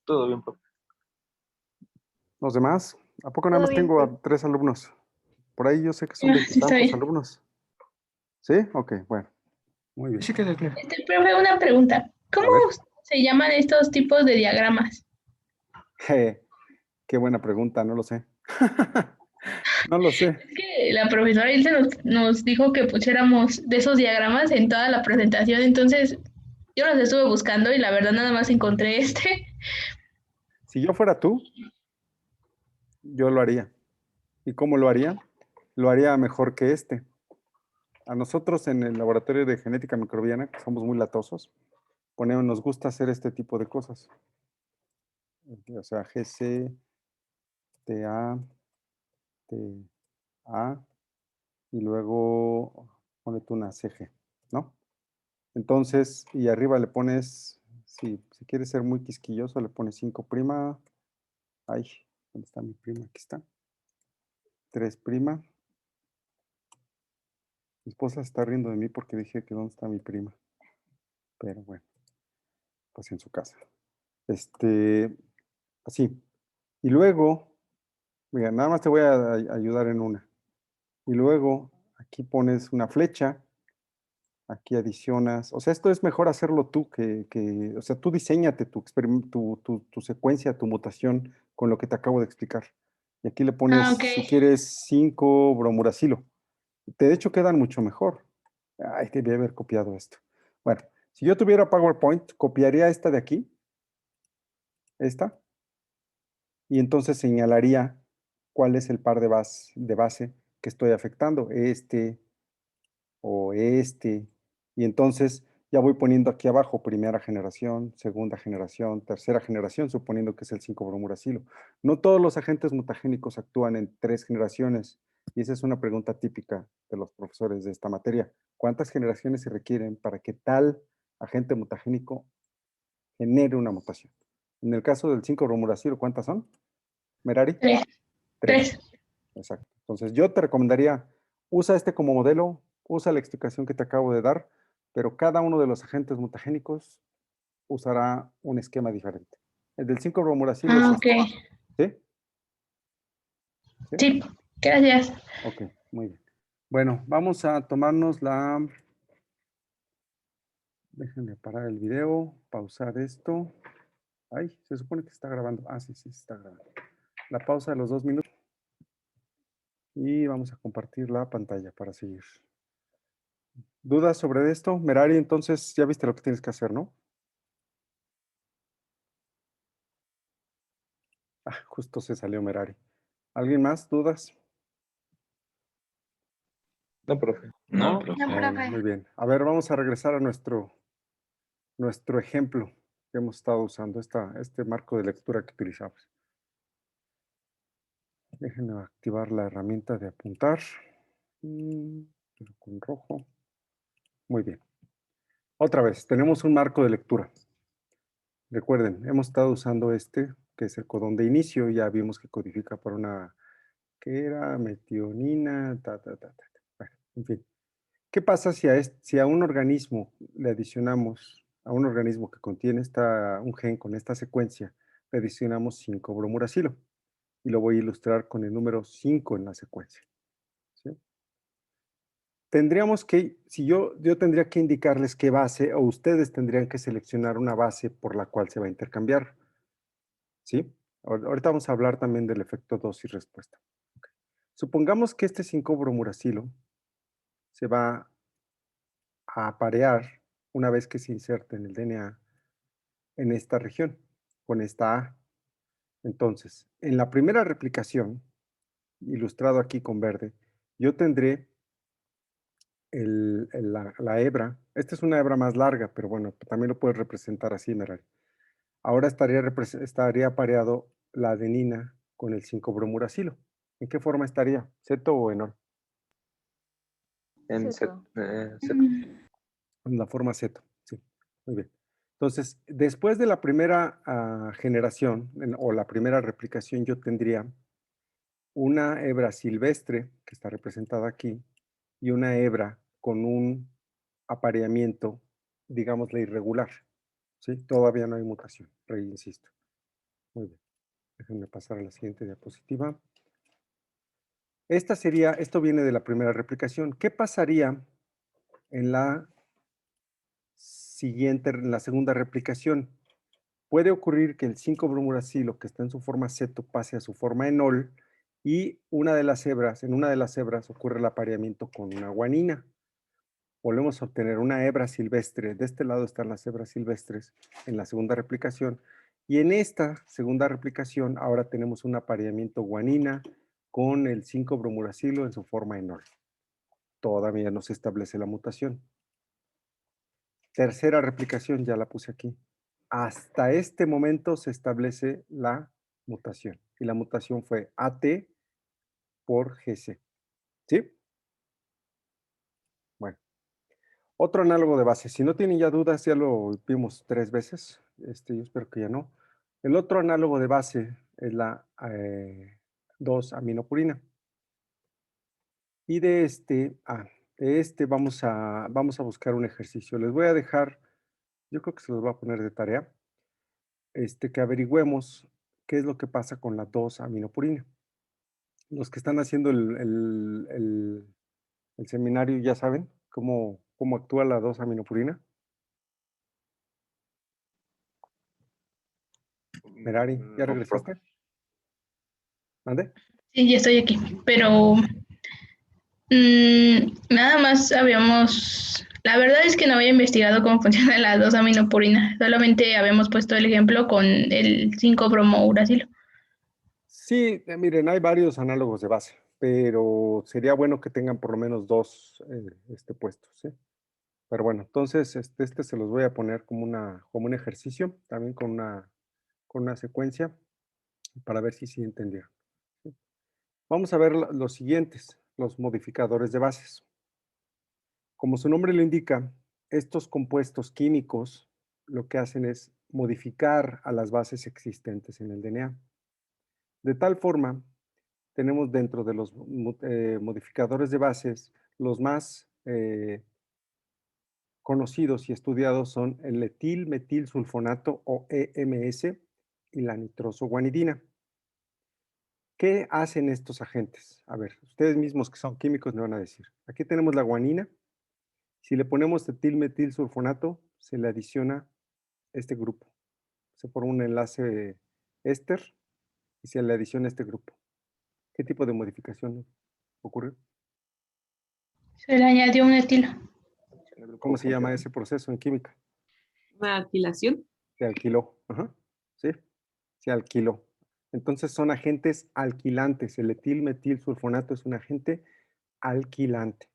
Todo bien, profe. Los demás, ¿a poco nada Todo más bien, tengo profe. a 3 alumnos? Por ahí yo sé que son Ah, sí, está veintitantos bien. alumnos. ¿Sí? Ok, bueno. Muy bien. Sí queda claro. Profe, una pregunta. ¿Cómo A ver. se llaman estos tipos de diagramas? Qué buena pregunta, no lo sé. No lo sé. Es que la profesora Ilse nos dijo que pusiéramos de esos diagramas en toda la presentación, entonces yo los estuve buscando y la verdad nada más encontré este. Si yo fuera tú, yo lo haría. ¿Y cómo lo haría? Lo haría mejor que este. A nosotros en el laboratorio de genética microbiana, que somos muy latosos, nos gusta hacer este tipo de cosas. O sea, GC, TA, TA, y luego ponle tú una CG, ¿no? Entonces, y arriba le pones, si quieres ser muy quisquilloso, le pones 5'. Ay, ¿dónde está mi prima? Aquí está. 3'. Mi esposa se está riendo de mí porque dije que dónde está mi prima. Pero bueno, pues en su casa. Así. Y luego, mira, nada más te voy a ayudar en una. Y luego aquí pones una flecha, aquí adicionas. O sea, esto es mejor hacerlo tú o sea, tú diseñate tu secuencia, tu mutación con lo que te acabo de explicar. Y aquí le pones, Ah, ok. si quieres, 5 bromuracilo. De hecho, quedan mucho mejor. Ay, debí haber copiado esto. Bueno, si yo tuviera PowerPoint, copiaría esta de aquí, esta, y entonces señalaría cuál es el par de base que estoy afectando, este o este, y entonces ya voy poniendo aquí abajo primera generación, segunda generación, tercera generación, suponiendo que es el 5-bromuracilo. No todos los agentes mutagénicos actúan en 3 generaciones, y esa es una pregunta típica de los profesores de esta materia. ¿Cuántas generaciones se requieren para que tal agente mutagénico genere una mutación? En el caso del 5-bromuracilo, ¿cuántas son? Merari. Tres. 3. Exacto. Entonces yo te recomendaría, usa este como modelo, usa la explicación que te acabo de dar, pero cada uno de los agentes mutagénicos usará un esquema diferente. El del 5-bromuracilo es Ah, ok. este. ¿Sí? ¿Sí? Sí, gracias. Ok, muy bien. Bueno, vamos a tomarnos Déjenme parar el video, pausar esto. Ay, se supone que está grabando. Ah, sí, sí, está grabando. La pausa de los 2 minutos. Y vamos a compartir la pantalla para seguir. ¿Dudas sobre esto? Merari, entonces ya viste lo que tienes que hacer, ¿no? Ah, justo se salió Merari. ¿Alguien más? ¿Dudas? No, profe. No, ¿No? profe. No, Bueno, profe. muy bien. A ver, vamos a regresar a nuestro ejemplo que hemos estado usando, este marco de lectura que utilizamos. Déjenme activar la herramienta de apuntar. Pero con rojo. Muy bien. Otra vez, tenemos un marco de lectura. Recuerden, hemos estado usando que es el codón de inicio. Ya vimos que codifica por una, que era metionina, Bueno, en fin. ¿Qué pasa si a un organismo le adicionamos, a un organismo que contiene un gen con esta secuencia, le adicionamos 5-bromuracilo? Y lo voy a ilustrar con el número 5 en la secuencia. ¿Sí? Yo tendría que indicarles qué base, o ustedes tendrían que seleccionar una base por la cual se va a intercambiar. ¿Sí? Ahorita vamos a hablar también del efecto dosis respuesta. Okay. Supongamos que este 5-bromuracilo se va a aparear una vez que se inserte en el DNA en esta región, con esta A. Entonces, en la primera replicación, ilustrado aquí con verde, yo tendré la hebra. Esta es una hebra más larga, pero bueno, también lo puedes representar así, Merari. Ahora estaría apareado la adenina con el 5-bromuracilo. ¿En qué forma estaría? ¿Ceto o enol? En Ceto. ceto. En la forma ceto, sí, muy bien. Entonces, después de la primera generación o la primera replicación, yo tendría una hebra silvestre, que está representada aquí, y una hebra con un apareamiento, digámosle, irregular. ¿Sí? Todavía no hay mutación, insisto. Muy bien. Déjenme pasar a la siguiente diapositiva. Esto viene de la primera replicación. ¿Qué pasaría en la segunda replicación? Puede ocurrir que el 5-bromuracilo que está en su forma ceto pase a su forma enol y en una de las hebras ocurre el apareamiento con una guanina. Volvemos a obtener una hebra silvestre. De este lado están las hebras silvestres en la segunda replicación. Y en esta segunda replicación ahora tenemos un apareamiento guanina con el 5-bromuracilo en su forma enol. Todavía no se establece la mutación. Tercera replicación, ya la puse aquí. Hasta este momento se establece la mutación. Y la mutación fue AT por GC. ¿Sí? Bueno. Otro análogo de base. Si no tienen ya dudas, ya lo vimos 3 veces. Yo espero que ya no. El otro análogo de base es la 2-aminopurina. Y de este vamos a buscar un ejercicio. Les voy a dejar, yo creo que se los voy a poner de tarea, que averigüemos qué es lo que pasa con la 2-aminopurina. Los que están haciendo el seminario ya saben cómo actúa la 2-aminopurina. Merari, ¿ya No, profe. regresaste? ¿Mande? Sí, ya estoy aquí, pero nada más la verdad es que no había investigado cómo funciona la 2-aminopurina, solamente habíamos puesto el ejemplo con el 5-bromouracilo. Sí, miren, hay varios análogos de base, pero sería bueno que tengan por lo menos 2 puestos, ¿sí? Pero bueno, entonces este se los voy a poner como un ejercicio, también con una secuencia, para ver si sí entendieron. ¿Sí? Vamos a ver los siguientes, los modificadores de bases. Como su nombre lo indica, estos compuestos químicos lo que hacen es modificar a las bases existentes en el DNA. De tal forma, tenemos dentro de los modificadores de bases, los más conocidos y estudiados son el etilmetilsulfonato o EMS y la nitrosoguanidina. ¿Qué hacen estos agentes? A ver, ustedes mismos que son químicos me van a decir. Aquí tenemos la guanina. Si le ponemos etilmetilsulfonato, se le adiciona este grupo. Se forma un enlace éster y se le adiciona este grupo. ¿Qué tipo de modificación ocurre? Se le añadió un etilo. ¿Cómo se llama ese proceso en química? Una alquilación. Se alquiló. Ajá. ¿Sí? Se alquiló. Entonces son agentes alquilantes. El etilmetilsulfonato es un agente alquilante.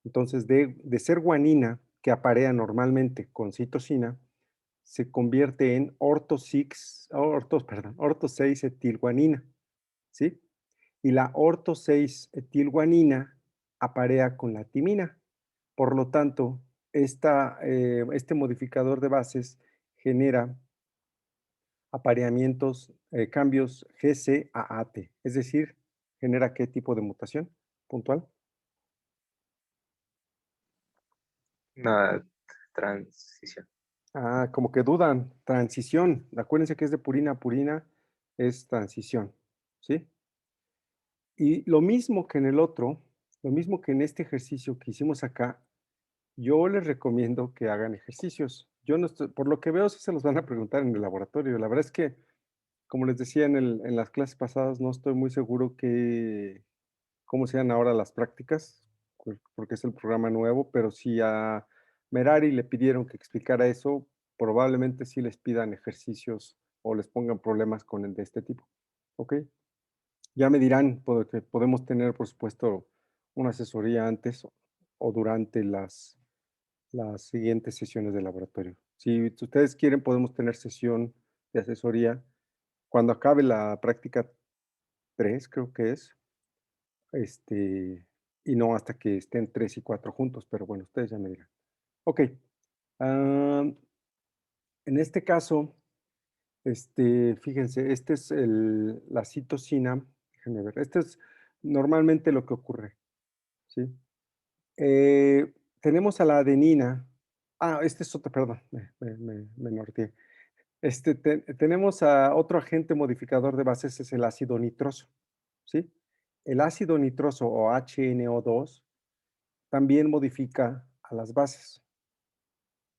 Entonces, de ser guanina, que aparea normalmente con citosina, se convierte en orto-6-etilguanina, ¿sí? Y la orto-6-etilguanina aparea con la timina. Por lo tanto, este modificador de bases genera apareamientos, cambios GC a AT, es decir, genera qué tipo de mutación puntual. Una transición. Como que dudan, transición. Acuérdense que es de purina a purina, es transición, ¿sí? Y lo mismo que en el otro, lo mismo que en este ejercicio que hicimos acá, yo les recomiendo que hagan ejercicios. Yo no estoy, por lo que veo, sí se los van a preguntar en el laboratorio. La verdad es que, como les decía en las clases pasadas, no estoy muy seguro cómo sean ahora las prácticas, porque es el programa nuevo, pero si a Merari le pidieron que explicara eso, probablemente sí les pidan ejercicios o les pongan problemas con el de este tipo. ¿Ok? Ya me dirán, porque podemos tener, por supuesto, una asesoría antes o durante las siguientes sesiones de laboratorio. Si ustedes quieren, podemos tener sesión de asesoría cuando acabe la práctica 3, creo que es, y no hasta que estén 3 y 4 juntos, pero bueno, ustedes ya me dirán. Ok. En este caso, fíjense, este es la citosina. Déjenme ver. Este es normalmente lo que ocurre, ¿sí? Tenemos a la adenina. Este es otro, perdón, me norteé. Tenemos a otro agente modificador de bases, es el ácido nitroso, ¿sí? El ácido nitroso o HNO2 también modifica a las bases.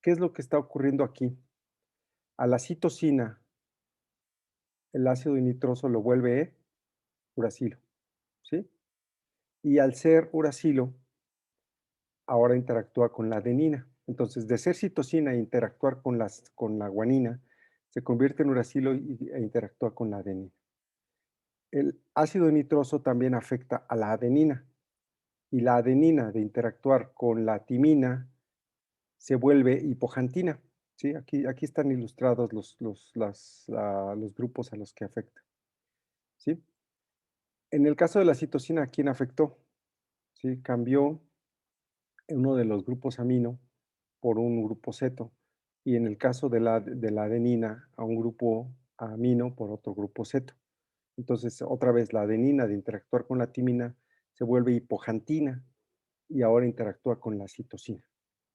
¿Qué es lo que está ocurriendo aquí? A la citosina, el ácido nitroso lo vuelve uracilo, ¿sí? Y al ser uracilo, ahora interactúa con la adenina. Entonces, de ser citosina e interactuar con la guanina, se convierte en uracilo e interactúa con la adenina. El ácido nitroso también afecta a la adenina, y la adenina, de interactuar con la timina, se vuelve hipoxantina, ¿sí? Aquí están ilustrados los grupos a los que afecta, ¿sí? En el caso de la citosina, ¿a quién afectó? ¿Sí? Cambió uno de los grupos amino por un grupo ceto, y en el caso de la adenina, a un grupo amino por otro grupo ceto. Entonces, otra vez, la adenina, de interactuar con la timina, se vuelve hipoxantina y ahora interactúa con la citosina,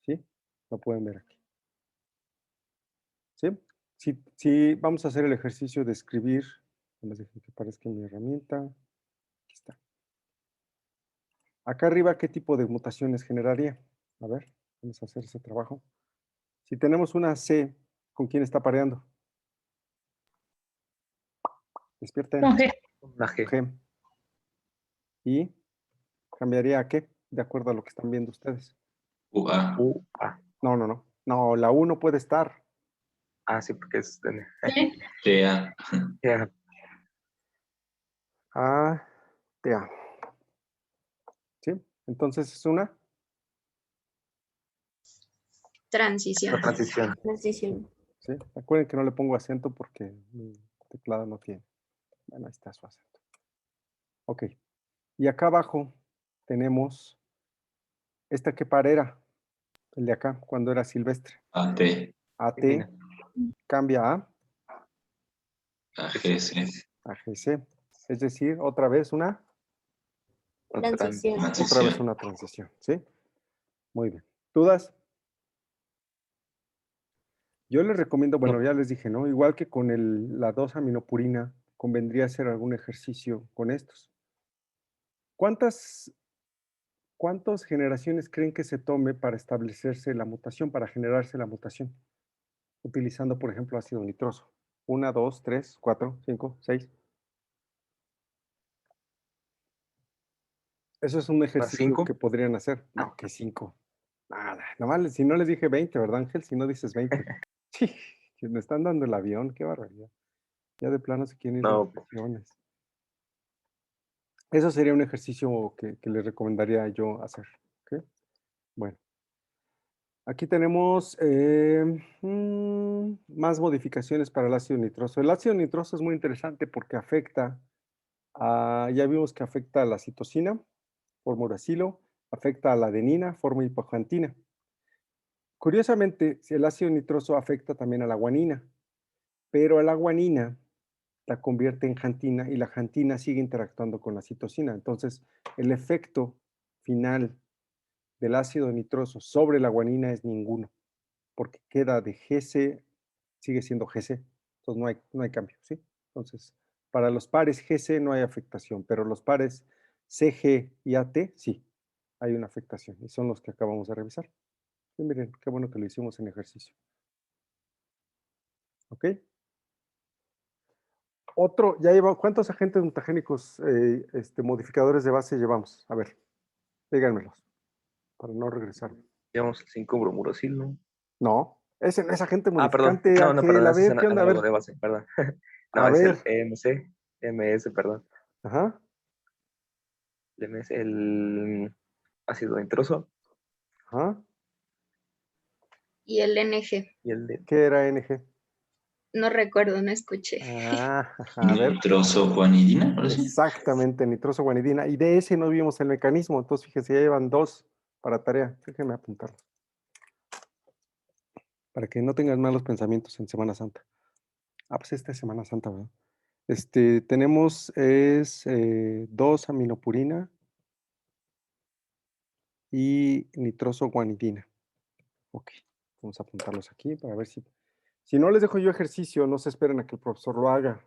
¿sí? Lo pueden ver aquí, ¿sí? Si vamos a hacer el ejercicio de escribir, vamos a dejar que aparezca mi herramienta. Aquí está. Acá arriba, ¿qué tipo de mutaciones generaría? A ver, vamos a hacer ese trabajo. Si tenemos una C, ¿con quién está pareando? Despierten. Ok. Una G. G. ¿Y cambiaría a qué? De acuerdo a lo que están viendo ustedes. UA. No. No, la U no puede estar. Sí, porque es... Sí. TA. Ya, A, T, A. ¿Sí? Entonces es una. Transición. la transición. Transición. ¿Sí? Recuerden que no le pongo acento porque mi teclado no tiene. Bueno, ahí está su acento. Ok. Y acá abajo tenemos esta que par era, el de acá, cuando era silvestre. AT. AT Timina. cambia a AGC. AGC. Es decir, otra vez una Transición. Transición. transición. ¿Sí? Muy bien. ¿Dudas? Yo les recomiendo, bueno, ya les dije, ¿no? Igual que con la 2-aminopurina, convendría hacer algún ejercicio con estos. ¿Cuántas generaciones creen que se tome para establecerse la mutación, para generarse la mutación? Utilizando, por ejemplo, ácido nitroso. 1, 2, 3, 4, 5, 6. Eso es un ejercicio 5? que podrían hacer. No, que 5. Nada. Nomás, si no les dije 20, ¿verdad, Ángel? Si no dices 20. Sí, que me están dando el avión, qué barbaridad. Ya de plano se quieren ir de No. vacaciones. Eso sería un ejercicio que les recomendaría yo hacer. ¿Ok? Bueno. Aquí tenemos más modificaciones para el ácido nitroso. El ácido nitroso es muy interesante porque afecta ya vimos que afecta a la citosina, forma uracilo, afecta a la adenina, forma hipoxantina. Curiosamente, si el ácido nitroso afecta también a la guanina, pero a la guanina la convierte en xantina y la xantina sigue interactuando con la citosina. Entonces, el efecto final del ácido nitroso sobre la guanina es ninguno, porque queda de GC, sigue siendo GC, entonces no hay cambio, ¿sí? Entonces, para los pares GC no hay afectación, pero los pares CG y AT sí, hay una afectación, y son los que acabamos de revisar. Sí, miren, qué bueno que lo hicimos en ejercicio. ¿Ok? ¿Cuántos agentes mutagénicos, modificadores de base llevamos? A ver, díganmelos, para no regresar. Llevamos el 5 bromuracil, ¿no? No, ese no es agente Perdón. modificante, No, Ángel, perdón, a ese es ver, ¿qué onda? A análogo ver, de base, perdón. a No, es el ver. EMC, MS, perdón. Ajá, El MS, el ácido nitroso ajá. Y el NG. y el de ¿Qué era NG? No recuerdo, no escuché. Ah, a ver. Nitrosoguanidina, ¿no? Sí. Exactamente, nitrosoguanidina. Y de ese no vimos el mecanismo. Entonces, fíjense, ya llevan 2 para tarea. Déjenme apuntarlo. Para que no tengan malos pensamientos en Semana Santa. Ah, pues esta es Semana Santa, ¿verdad? Tenemos 2-aminopurina y nitrosoguanidina. Ok, vamos a apuntarlos aquí para ver si no les dejo yo ejercicio, no se esperen a que el profesor lo haga.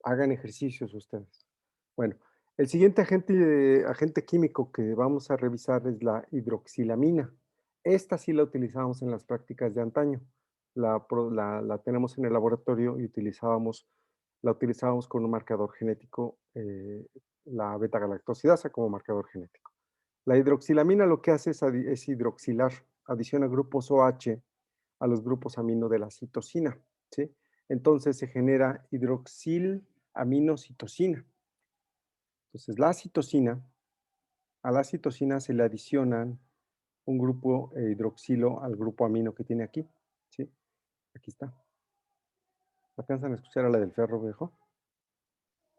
Hagan ejercicios ustedes. Bueno, el siguiente agente químico que vamos a revisar es la hidroxilamina. Esta sí la utilizamos en las prácticas de antaño. La tenemos en el laboratorio y la utilizábamos con un marcador genético, la beta-galactosidasa como marcador genético. La hidroxilamina lo que hace es hidroxilar, adiciona grupos OH a los grupos amino de la citosina, ¿sí? Entonces se genera hidroxilaminocitosina. Entonces a la citosina se le adicionan un grupo hidroxilo al grupo amino que tiene aquí, ¿sí? Aquí está. ¿Alcanzan a escuchar a la del ferro, viejo?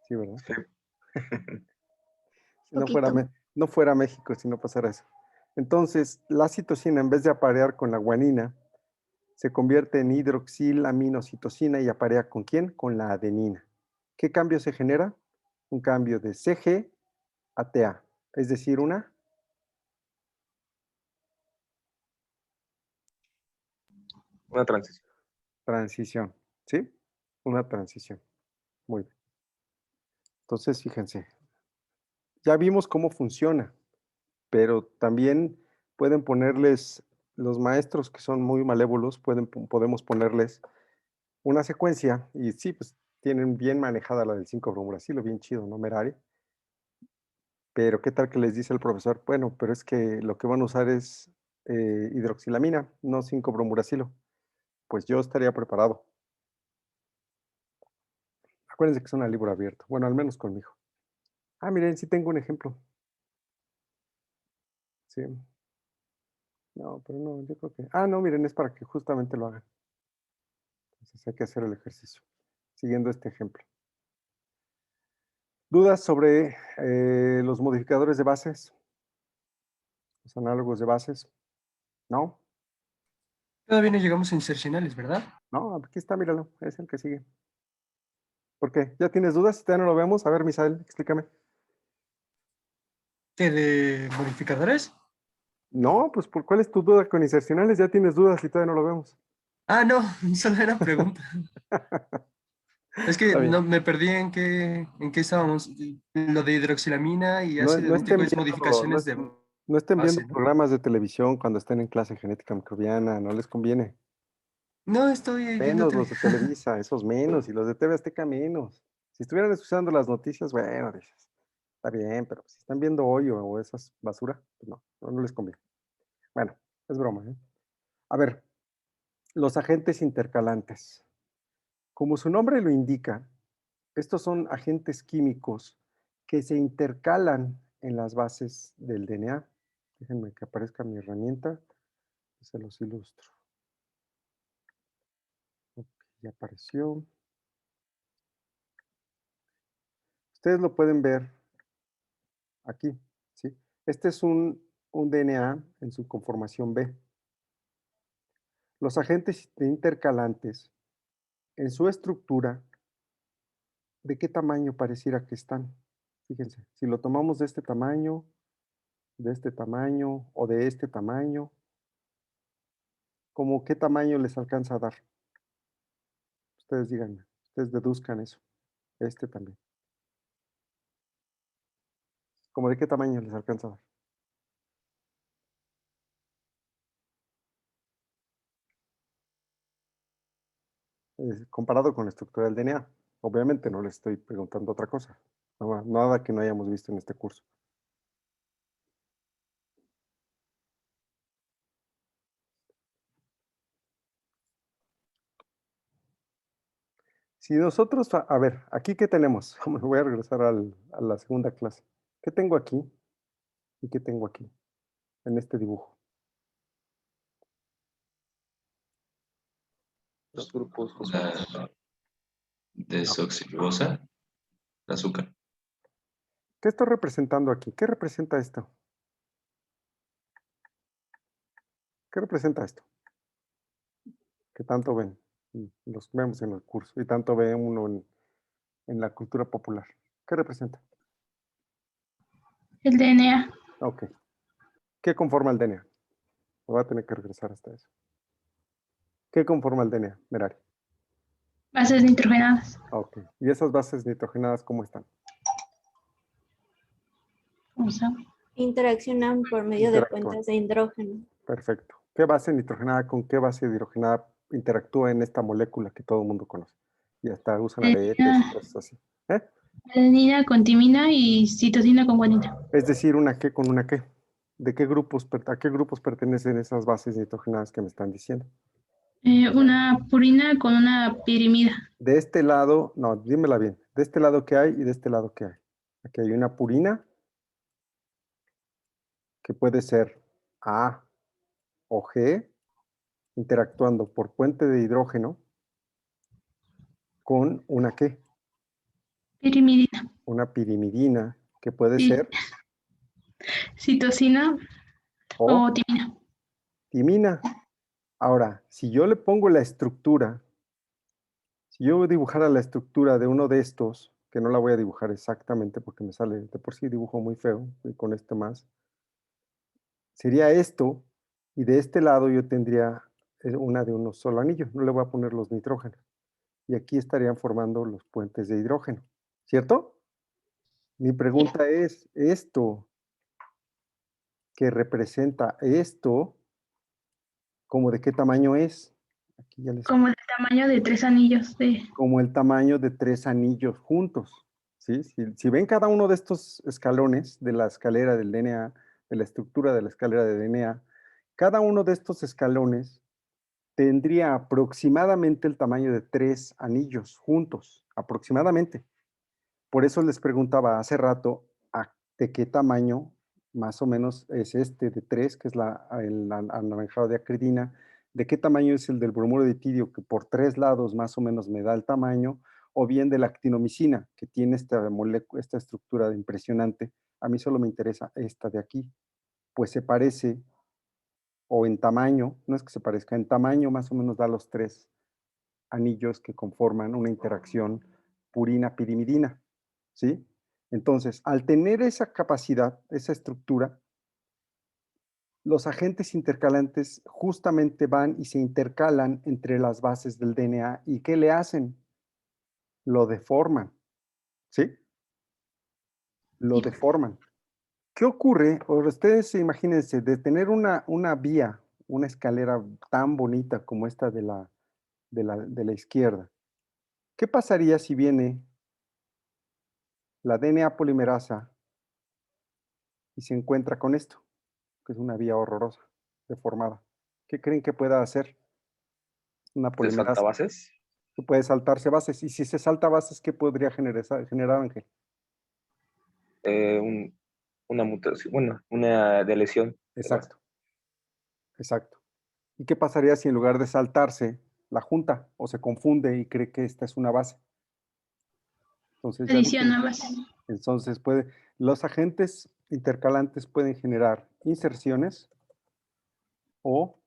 Sí, ¿verdad? Sí. Si no fuera México, si no pasara eso. Entonces, la citosina, en vez de aparear con la guanina, se convierte en hidroxilaminocitosina y aparea ¿con quién? Con la adenina. ¿Qué cambio se genera? Un cambio de CG a TA, es decir, una transición. transición, ¿sí? Una transición. Muy bien. Entonces, fíjense, ya vimos cómo funciona, pero también pueden ponerles, los maestros que son muy malévolos, podemos ponerles una secuencia, y sí, pues tienen bien manejada la del 5-bromuracilo, bien chido, ¿no, Merari? Pero ¿qué tal que les dice el profesor? Bueno, pero es que lo que van a usar es hidroxilamina, no 5-bromuracilo. Pues yo estaría preparado. Acuérdense que es un libro abierto. Bueno, al menos conmigo. Ah, miren, sí tengo un ejemplo. Sí. No, pero no, yo creo que... Ah, no, miren, es para que justamente lo hagan. Entonces hay que hacer el ejercicio, siguiendo este ejemplo. ¿Dudas sobre los modificadores de bases? Los análogos de bases. ¿No? Todavía no llegamos a insercionales, ¿verdad? No, aquí está, míralo, es el que sigue. ¿Por qué? ¿Ya tienes dudas? ¿Ya no lo vemos? A ver, Misael, explícame. ¿Qué de modificadores? No, pues ¿por cuál es tu duda con insercionales? Ya tienes dudas y todavía no lo vemos. Ah, no, solo era pregunta. Es que Está bien. no, me perdí en qué estábamos. Lo de hidroxilamina y No, ácido no estén nítrico es viendo, modificaciones de no estén viendo base, ¿no? programas de televisión cuando estén en clase de genética microbiana, no les conviene. No, estoy viendo Menos tele. los de Televisa, esos menos, y los de TV Azteca menos. Si estuvieran escuchando las noticias, bueno, dices, está bien, pero si están viendo hoyo o esas basura, pues no les conviene. Bueno, es broma, ¿eh? A ver, los agentes intercalantes. Como su nombre lo indica, estos son agentes químicos que se intercalan en las bases del DNA. Déjenme que aparezca mi herramienta, se los ilustro. Ok, ya apareció. Ustedes lo pueden ver aquí, ¿sí? Este es un DNA en su conformación B. Los agentes intercalantes, en su estructura, ¿de qué tamaño pareciera que están? Fíjense, si lo tomamos de este tamaño o de este tamaño, ¿cómo qué tamaño les alcanza a dar? Ustedes díganme, ustedes deduzcan eso. Este también. ¿Cómo de qué tamaño les alcanza a dar? Comparado con la estructura del DNA. Obviamente no les estoy preguntando otra cosa. Nada que no hayamos visto en este curso. Si nosotros, a ver, aquí ¿qué tenemos? Me voy a regresar a la segunda clase. ¿Qué tengo aquí? ¿Y qué tengo aquí? En este dibujo. Los grupos La desoxirribosa, el azúcar. ¿Qué estoy representando aquí? ¿Qué representa esto? ¿Qué representa esto? Que tanto ven, los vemos en el curso y tanto ve uno en la cultura popular. ¿Qué representa? El DNA. Ok. ¿Qué conforma el DNA? Me voy a tener que regresar hasta eso. ¿Qué conforma el DNA, Merari? Bases nitrogenadas. Ok. ¿Y esas bases nitrogenadas cómo están? ¿Cómo se llama? Interaccionan por medio de Interactúan. puentes de hidrógeno. Perfecto. ¿Qué base nitrogenada con qué base hidrogenada interactúa en esta molécula que todo el mundo conoce? Y hasta usan aretes y cosas así. ¿Eh? Adenina con timina y citosina con guanina. Es decir, ¿una qué con una qué? ¿De qué grupos, a qué grupos pertenecen esas bases nitrogenadas que me están diciendo? Una purina con una pirimida. De este lado, no, dímela bien. De este lado, ¿qué hay? Y de este lado, ¿qué hay? Aquí hay una purina que puede ser A o G, interactuando por puente de hidrógeno con una ¿qué? Pirimidina. Una pirimidina, que puede Sí. ser Citosina o o timina. timina. Ahora, si yo le pongo la estructura, si yo dibujara la estructura de uno de estos, que no la voy a dibujar exactamente porque me sale de por sí dibujo muy feo, y con este más, sería esto, y de este lado yo tendría una de un solo anillo, no le voy a poner los nitrógenos. Y aquí estarían formando los puentes de hidrógeno, ¿cierto? Mi pregunta es, esto que representa esto, ¿cómo de qué tamaño es? Aquí ya les... Como el tamaño de 3 anillos de... Como el tamaño de 3 anillos juntos, ¿sí? Si ven cada uno de estos escalones de la escalera del DNA, de la estructura de la escalera de DNA, cada uno de estos escalones tendría aproximadamente el tamaño de 3 anillos juntos, aproximadamente. Por eso les preguntaba hace rato de qué tamaño más o menos es este de 3, que es el anaranjado de acridina, de qué tamaño es el del bromuro de tidio, que por 3 lados más o menos me da el tamaño, o bien de la actinomicina, que tiene esta estructura impresionante. A mí solo me interesa esta de aquí, pues se parece, o en tamaño, no es que se parezca, en tamaño más o menos da los 3 anillos que conforman una interacción purina-pirimidina, ¿sí? Entonces, al tener esa capacidad, esa estructura, los agentes intercalantes justamente van y se intercalan entre las bases del DNA. ¿Y qué le hacen? Lo deforman, ¿sí? Lo deforman. ¿Qué ocurre? Ahora ustedes imagínense, de tener una vía, una escalera tan bonita como esta de la izquierda, ¿qué pasaría si viene la DNA polimerasa y se encuentra con esto, que es una vía horrorosa, deformada? ¿Qué creen que pueda hacer una de polimerasa? saltabases. Que puede saltarse bases. Y si se salta bases, ¿qué podría generar Ángel? Una mutación, bueno, una de lesión. Exacto. Exacto. ¿Y qué pasaría si en lugar de saltarse, la junta o se confunde y cree que esta es una base? Entonces, ya Adiciona bases. entonces los agentes intercalantes pueden generar inserciones o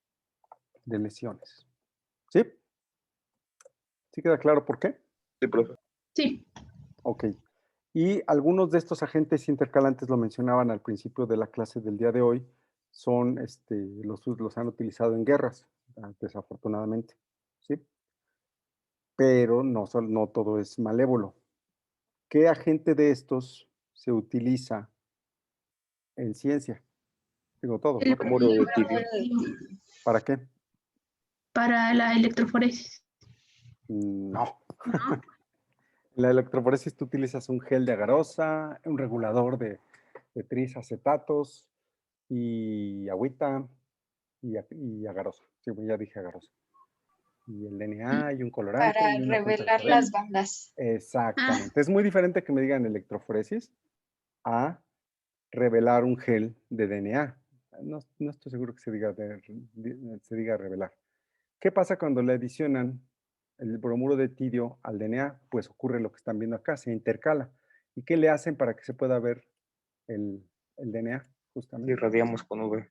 deleciones. ¿Sí? ¿Sí queda claro por qué? Sí, profe. Sí. Ok. Y algunos de estos agentes intercalantes, lo mencionaban al principio de la clase del día de hoy, son, los han utilizado en guerras, desafortunadamente, ¿sí? Pero no todo es malévolo. ¿Qué agente de estos se utiliza en ciencia? Digo todos, El ¿no? Bromuro de tidio. ¿Para qué? para la electroforesis. No. En la electroforesis tú utilizas un gel de agarosa, un regulador de trisacetatos y agüita y agarosa. Sí, ya dije agarosa. Y el DNA y un colorante. Para Y una punta de revelar cabello. las bandas. Exactamente. Es muy diferente que me digan electroforesis a revelar un gel de DNA. No estoy seguro que se diga revelar. ¿Qué pasa cuando le adicionan el bromuro de tidio al DNA, pues ocurre lo que están viendo acá, se intercala. ¿Y qué le hacen para que se pueda ver el, el DNA? Justamente. Irradiamos con UV.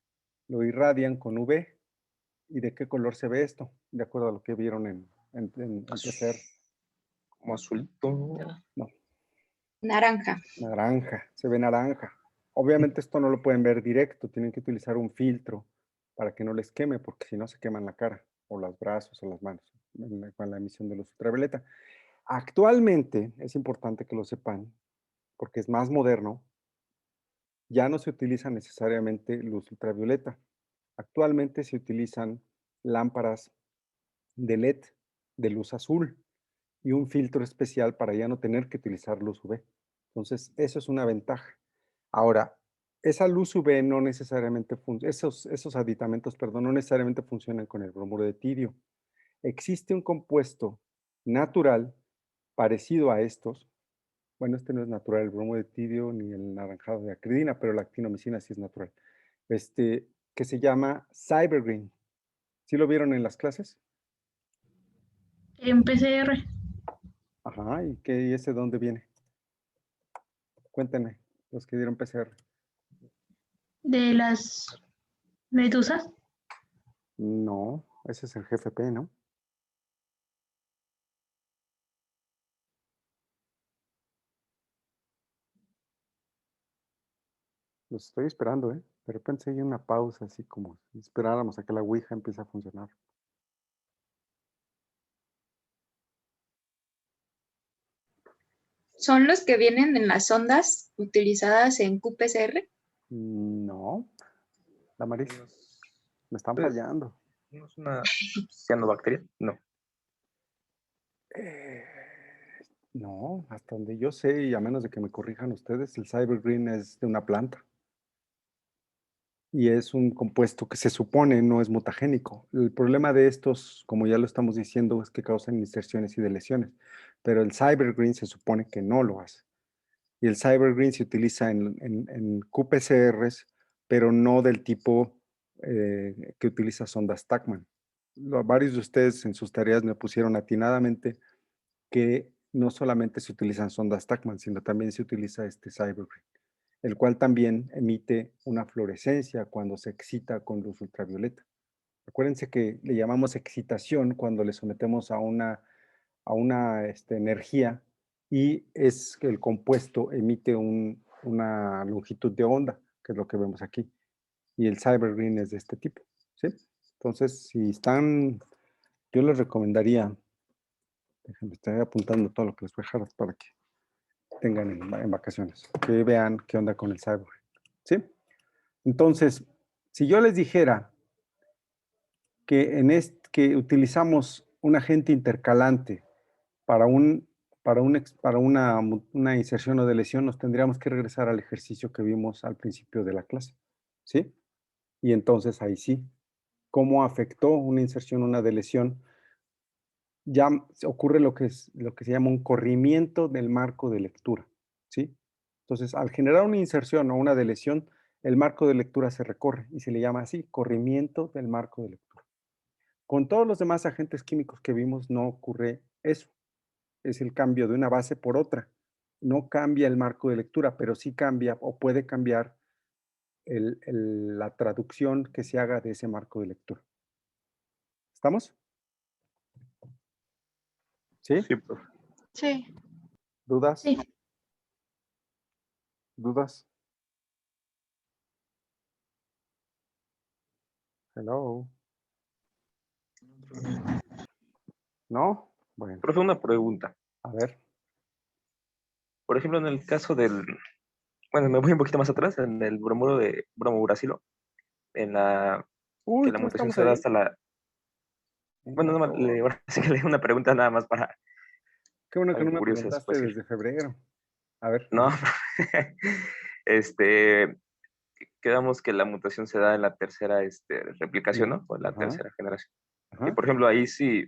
Lo irradian con UV. ¿Y de qué color se ve esto? De acuerdo a lo que vieron en PCR. Como azulito. No, Naranja. naranja, se ve naranja. Obviamente esto no lo pueden ver directo, tienen que utilizar un filtro para que no les queme, porque si no se queman la cara, o los brazos, o las manos, con la emisión de luz ultravioleta. Actualmente, es importante que lo sepan, porque es más moderno, ya no se utiliza necesariamente luz ultravioleta. Actualmente se utilizan lámparas de LED de luz azul y un filtro especial para ya no tener que utilizar luz UV. Entonces, eso es una ventaja. Ahora, esa luz UV no necesariamente, esos aditamentos, perdón, no necesariamente funcionan con el bromuro de tidio. Existe un compuesto natural parecido a estos. Bueno, este no es natural, el bromo de tidio ni el naranjado de acridina, pero la actinomicina sí es natural. Que se llama Cybergreen. ¿Sí lo vieron en las clases? En PCR, Ajá, ¿y ese de dónde viene? Cuéntenme, los que dieron PCR. de las medusas. No, ese es el GFP, ¿no? Los estoy esperando, ¿eh? De repente hay una pausa, así como si esperáramos a que la Ouija empiece a funcionar. ¿Son los que vienen en las sondas utilizadas en QPCR? No, la Maris, me están Pues, fallando. ¿no es una cianobacteria? No. No, hasta donde yo sé, y a menos de que me corrijan ustedes, el Cybergreen es de una planta. Y es un compuesto que se supone no es mutagénico. El problema de estos, como ya lo estamos diciendo, es que causan inserciones y deleciones. Pero el Cybergreen se supone que no lo hace. Y el Cybergreen se utiliza en QPCRs, pero no del tipo que utiliza sondas Tachman. Varios de ustedes en sus tareas me pusieron atinadamente que no solamente se utilizan sondas Tachman, sino también se utiliza este Cybergreen, el cual también emite una fluorescencia cuando se excita con luz ultravioleta. Acuérdense que le llamamos excitación cuando le sometemos a una energía y es que el compuesto emite una longitud de onda, que es lo que vemos aquí. Y el Cybergreen es de este tipo, ¿sí? Entonces, si están, yo les recomendaría, déjenme, estoy apuntando todo lo que les voy a dejar para que tengan en vacaciones, que vean qué onda con el Cybergreen, ¿sí? Entonces, si yo les dijera que, que utilizamos un agente intercalante para una inserción o deleción, nos tendríamos que regresar al ejercicio que vimos al principio de la clase, ¿sí? Y entonces ahí sí, ¿cómo afectó una inserción o una deleción? Ya ocurre lo que se llama un corrimiento del marco de lectura, ¿sí? Entonces, al generar una inserción o una deleción, el marco de lectura se recorre y se le llama así, corrimiento del marco de lectura. Con todos los demás agentes químicos que vimos no ocurre eso. Es el cambio de una base por otra. No cambia el marco de lectura, pero sí cambia o puede cambiar la traducción que se haga de ese marco de lectura. ¿Estamos? ¿Sí? Sí, profe. Sí. ¿Dudas? Sí. ¿Dudas? Hello. ¿No? Bueno, Profe, una pregunta. a ver. Por ejemplo, en el caso del, bueno, me voy un poquito más atrás, en el bromuro de bromouracilo, en la Uy, que la ¿todavía mutación estamos se da ahí? hasta la, bueno, Venga, ahora sí que le una pregunta nada más para qué bueno que no algo me curioso preguntaste después. desde febrero. A ver. No, este, quedamos que la mutación se da en la tercera replicación, ¿no? O en la Ajá, tercera generación. Y ajá. por ejemplo, ahí sí,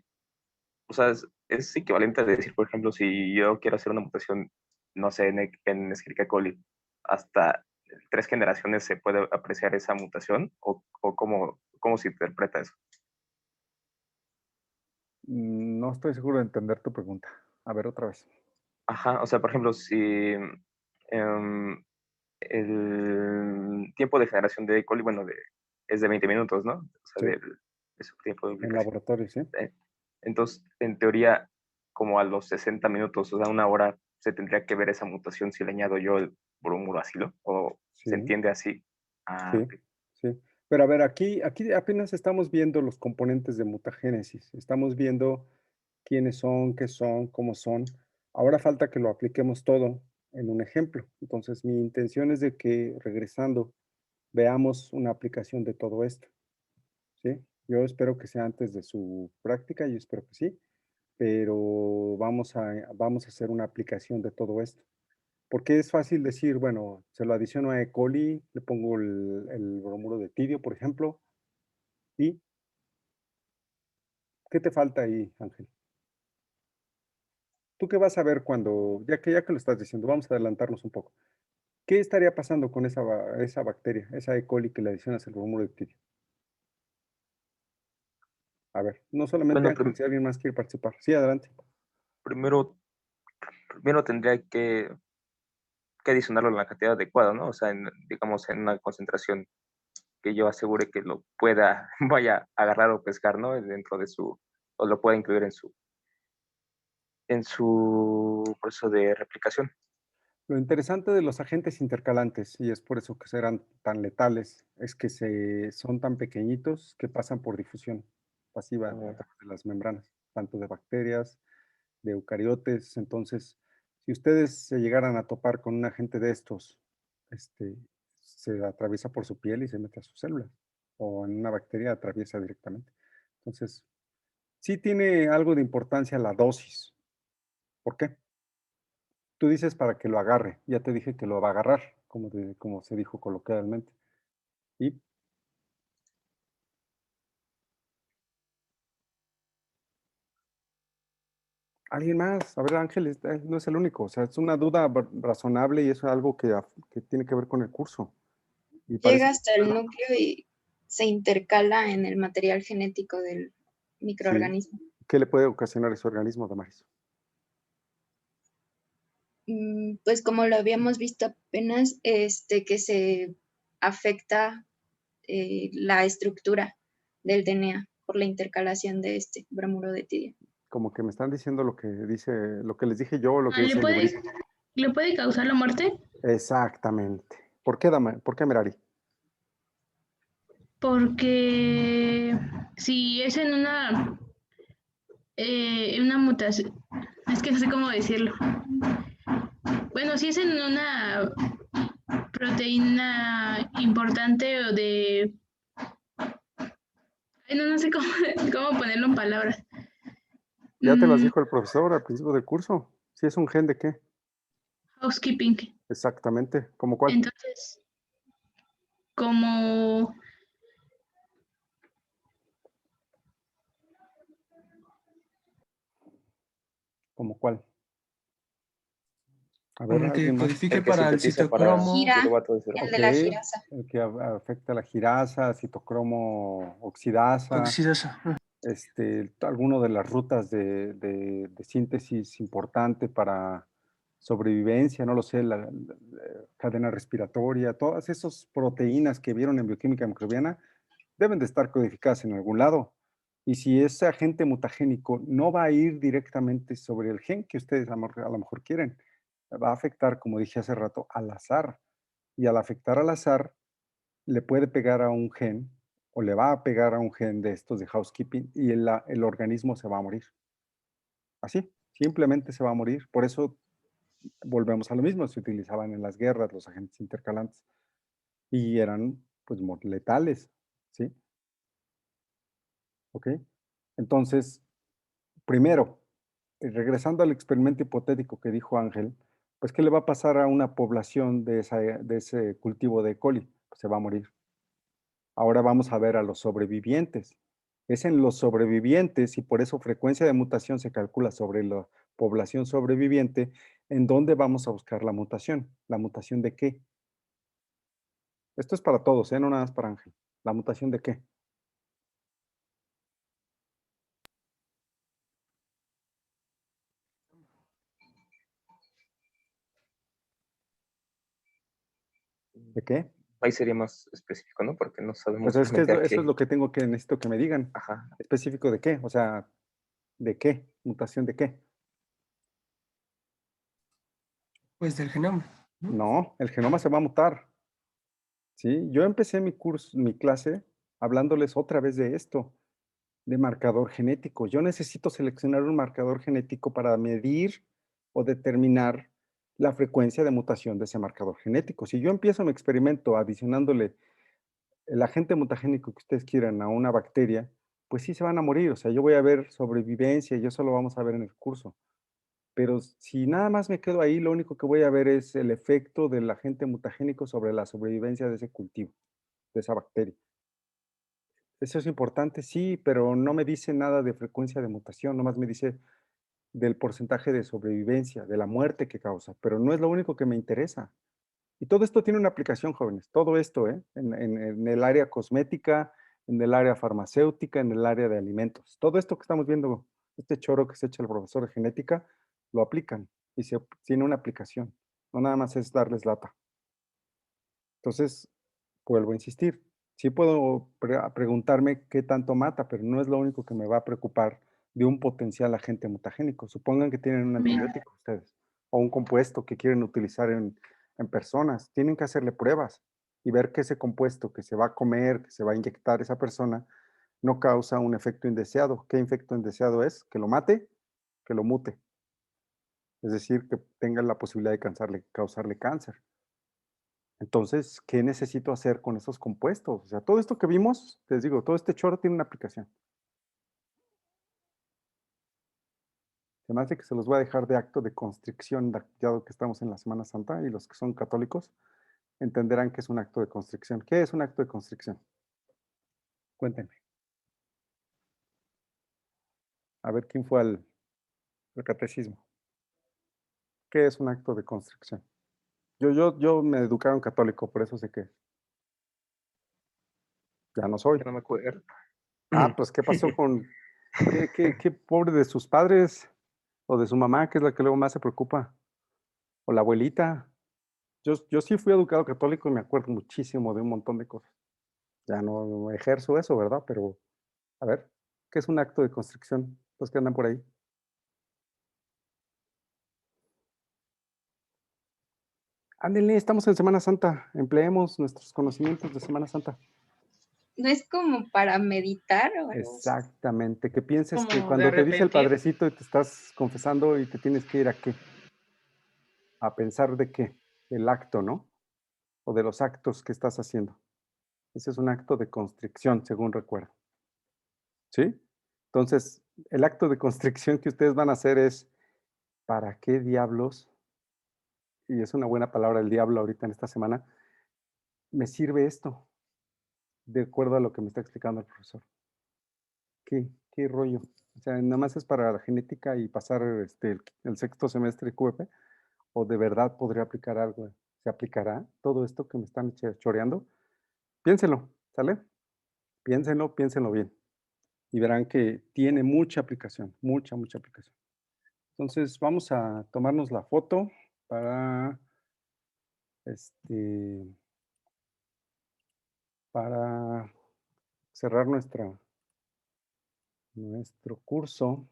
o sea, es equivalente a decir, por ejemplo, si yo quiero hacer una mutación, no sé, en Escherichia coli, hasta 3 generaciones se puede apreciar esa mutación, o cómo se interpreta eso. No estoy seguro de entender tu pregunta. A ver, otra vez. Ajá, o sea, por ejemplo, si el tiempo de generación de E. coli, bueno, es de 20 minutos, ¿no? O sea, Sí, de su tiempo de en duplicación. laboratorio, sí. Entonces, en teoría, como a los 60 minutos, o sea, una hora, se tendría que ver esa mutación si le añado yo el bromuracilo, o se Sí, entiende así. Ah, sí, ok. sí. Pero a ver, aquí apenas estamos viendo los componentes de mutagénesis. Estamos viendo quiénes son, qué son, cómo son. Ahora falta que lo apliquemos todo en un ejemplo. Entonces, mi intención es de que regresando veamos una aplicación de todo esto, ¿sí? Yo espero que sea antes de su práctica, yo espero que sí, pero vamos a hacer una aplicación de todo esto. Porque es fácil decir, bueno, se lo adiciono a E. coli, le pongo el bromuro de tidio, por ejemplo, y ¿qué te falta ahí, Ángel? ¿Tú qué vas a ver cuando, ya que lo estás diciendo, vamos a adelantarnos un poco? ¿Qué estaría pasando con esa bacteria, esa E. coli que le adicionas el bromuro de tidio? A ver, no solamente Bueno, Ángel, si alguien más quiere participar. Sí, adelante. primero, primero tendría que adicionarlo en la cantidad adecuada, ¿no? O sea, digamos, en una concentración que yo asegure que lo pueda, vaya a agarrar o pescar, ¿no? Dentro de o lo pueda incluir en su proceso de replicación. Lo interesante de los agentes intercalantes, y es por eso que serán tan letales, es que son tan pequeñitos que pasan por difusión pasiva a Mm, través de las membranas, tanto de bacterias, de eucariotes. Entonces, si ustedes se llegaran a topar con un agente de estos, este, se atraviesa por su piel y se mete a sus células, o en una bacteria atraviesa directamente. Entonces, sí tiene algo de importancia la dosis. ¿Por qué? Tú dices para que lo agarre, ya te dije que lo va a agarrar, como se dijo coloquialmente. Y alguien más, a ver, Ángel, no es el único, o sea, es una duda razonable y es algo que tiene que ver con el curso. Y parece Llega que, hasta el núcleo y se intercala en el material genético del sí, microorganismo. ¿qué le puede ocasionar ese organismo, Damaris? Pues como lo habíamos visto apenas, que se afecta la estructura del DNA por la intercalación de este bromuro de tidio. Como que me están diciendo lo que les dije yo, o lo que Ah, dice el librito. ¿Le puede causar la muerte? Exactamente. ¿Por qué, ¿Por qué, Merari? Porque si es en una mutación, es que no sé cómo decirlo. Bueno, si es en una proteína importante o de... Ay, no sé cómo, cómo ponerlo en palabras. Ya te las Mm, dijo el profesor al principio del curso. Si es un gen de qué, housekeeping. exactamente, ¿como cuál? Entonces, como... ¿Como cuál? A ver, Uno que alguien más. codifique El que para el sintetiza para citocromo. Gira, piruvato de cero. el Ok, de la girasa. el que afecta la girasa, citocromo oxidasa, Oxidasa. alguno de las rutas de síntesis importante para sobrevivencia, no lo sé, la cadena respiratoria, todas esas proteínas que vieron en bioquímica microbiana deben de estar codificadas en algún lado. Y si ese agente mutagénico no va a ir directamente sobre el gen que ustedes a lo mejor quieren, va a afectar, como dije hace rato, al azar. Y al afectar al azar, le puede pegar a un gen o le va a pegar a un gen de estos de housekeeping y el organismo se va a morir. Así, simplemente se va a morir. Por eso volvemos a lo mismo, se utilizaban en las guerras los agentes intercalantes y eran pues letales, ¿sí? ¿Ok? Entonces, primero, regresando al experimento hipotético que dijo Ángel, pues ¿qué le va a pasar a una población de ese cultivo de E. coli? Pues se va a morir. Ahora vamos a ver a los sobrevivientes. Es en los sobrevivientes y por eso frecuencia de mutación se calcula sobre la población sobreviviente, en donde vamos a buscar la mutación. ¿La mutación de qué? Esto es para todos, no nada más para Ángel. ¿La mutación de qué? ¿De qué? Ahí sería más específico, ¿no? Porque no sabemos Pues es que realmente a eso es qué. lo que necesito que me digan. Ajá. ¿Específico de qué? O sea, ¿de qué? ¿Mutación de qué? Pues del genoma, ¿no? No, el genoma se va a mutar. ¿Sí? Yo empecé mi curso, mi clase, hablándoles otra vez de esto, de marcador genético. Yo necesito seleccionar un marcador genético para medir o determinar la frecuencia de mutación de ese marcador genético. Si yo empiezo mi experimento adicionándole el agente mutagénico que ustedes quieran a una bacteria, pues sí se van a morir. O sea, yo voy a ver sobrevivencia y eso lo vamos a ver en el curso. Pero si nada más me quedo ahí, lo único que voy a ver es el efecto del agente mutagénico sobre la sobrevivencia de ese cultivo, de esa bacteria. Eso es importante, sí, pero no me dice nada de frecuencia de mutación, nomás me dice del porcentaje de sobrevivencia, de la muerte que causa, pero no es lo único que me interesa. Y todo esto tiene una aplicación, jóvenes, todo esto, ¿eh? En el área cosmética, en el área farmacéutica, en el área de alimentos. Todo esto que estamos viendo, este choro que se echa el profesor de genética, lo aplican y tiene una aplicación. No nada más es darles lata. Entonces, vuelvo a insistir, sí puedo preguntarme qué tanto mata, pero no es lo único que me va a preocupar de un potencial agente mutagénico. Supongan que tienen un Bien. antibiótico ustedes o un compuesto que quieren utilizar en personas. Tienen que hacerle pruebas y ver que ese compuesto que se va a comer, que se va a inyectar esa persona, no causa un efecto indeseado. ¿Qué efecto indeseado es? Que lo mate, que lo mute. Es decir, que tenga la posibilidad de causarle cáncer. Entonces, ¿qué necesito hacer con esos compuestos? O sea, todo esto que vimos, les digo, todo este choro tiene una aplicación. Se me hace que se los voy a dejar de acto de constricción, dado que estamos en la Semana Santa y los que son católicos entenderán que es un acto de constricción. ¿Qué es un acto de constricción? Cuéntenme. A ver quién fue al catecismo. ¿Qué es un acto de constricción? Yo me educaron católico, por eso sé qué es. Ya no soy. Ya no me acuerdo. Ah, pues, ¿qué pasó con qué pobre de sus padres o de su mamá, que es la que luego más se preocupa? O la abuelita. Yo sí fui educado católico y me acuerdo muchísimo de un montón de cosas. Ya no ejerzo eso, ¿verdad? Pero, a ver, ¿qué es un acto de constricción? Los que andan por ahí. Ándenle, estamos en Semana Santa. Empleemos nuestros conocimientos de Semana Santa. No es como para meditar o algo así. Exactamente. Que pienses que Como cuando de te dice el arrepentir. padrecito y te estás confesando y te tienes que ir a qué? A pensar de qué? Del acto, ¿no? O de los actos que estás haciendo. Ese es un acto de constricción, según recuerdo. ¿Sí? Entonces, el acto de constricción que ustedes van a hacer es, ¿para qué diablos? Y es una buena palabra el diablo ahorita en esta semana. ¿Me sirve esto? De acuerdo a lo que me está explicando el profesor. ¿Qué rollo? O sea, nada más es para la genética y pasar el sexto semestre QEP, o de verdad podría aplicar algo. ¿Se aplicará todo esto que me están choreando? Piénsenlo, ¿sale? Piénsenlo bien. Y verán que tiene mucha aplicación, mucha aplicación. Entonces vamos a tomarnos la foto para para cerrar nuestro curso.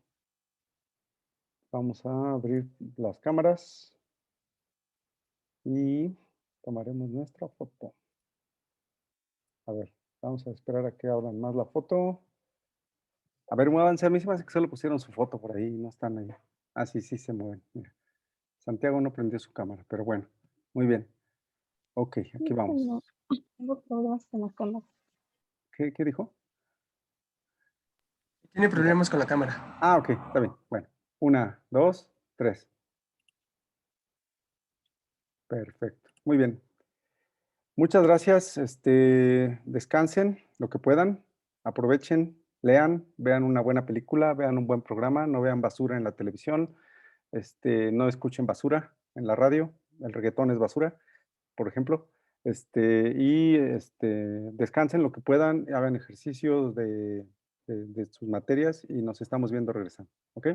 Vamos a abrir las cámaras y tomaremos nuestra foto. A ver, vamos a esperar a que abran más la foto. A ver, muévanse. A mí se me hace que solo pusieron su foto por ahí, no están ahí. Ah, sí se mueven. Mira. Santiago no prendió su cámara, pero bueno, muy bien. Ok, aquí vamos. No, tengo problemas con la cámara. ¿Qué dijo? Tiene problemas con la cámara. Ah, ok, está bien. Bueno, 1, 2, 3. Perfecto, muy bien. Muchas gracias. Descansen lo que puedan, aprovechen, lean, vean una buena película, vean un buen programa, no vean basura en la televisión, no escuchen basura en la radio, el reggaetón es basura, por ejemplo. Descansen lo que puedan, hagan ejercicios de sus materias y nos estamos viendo regresando. ¿Ok?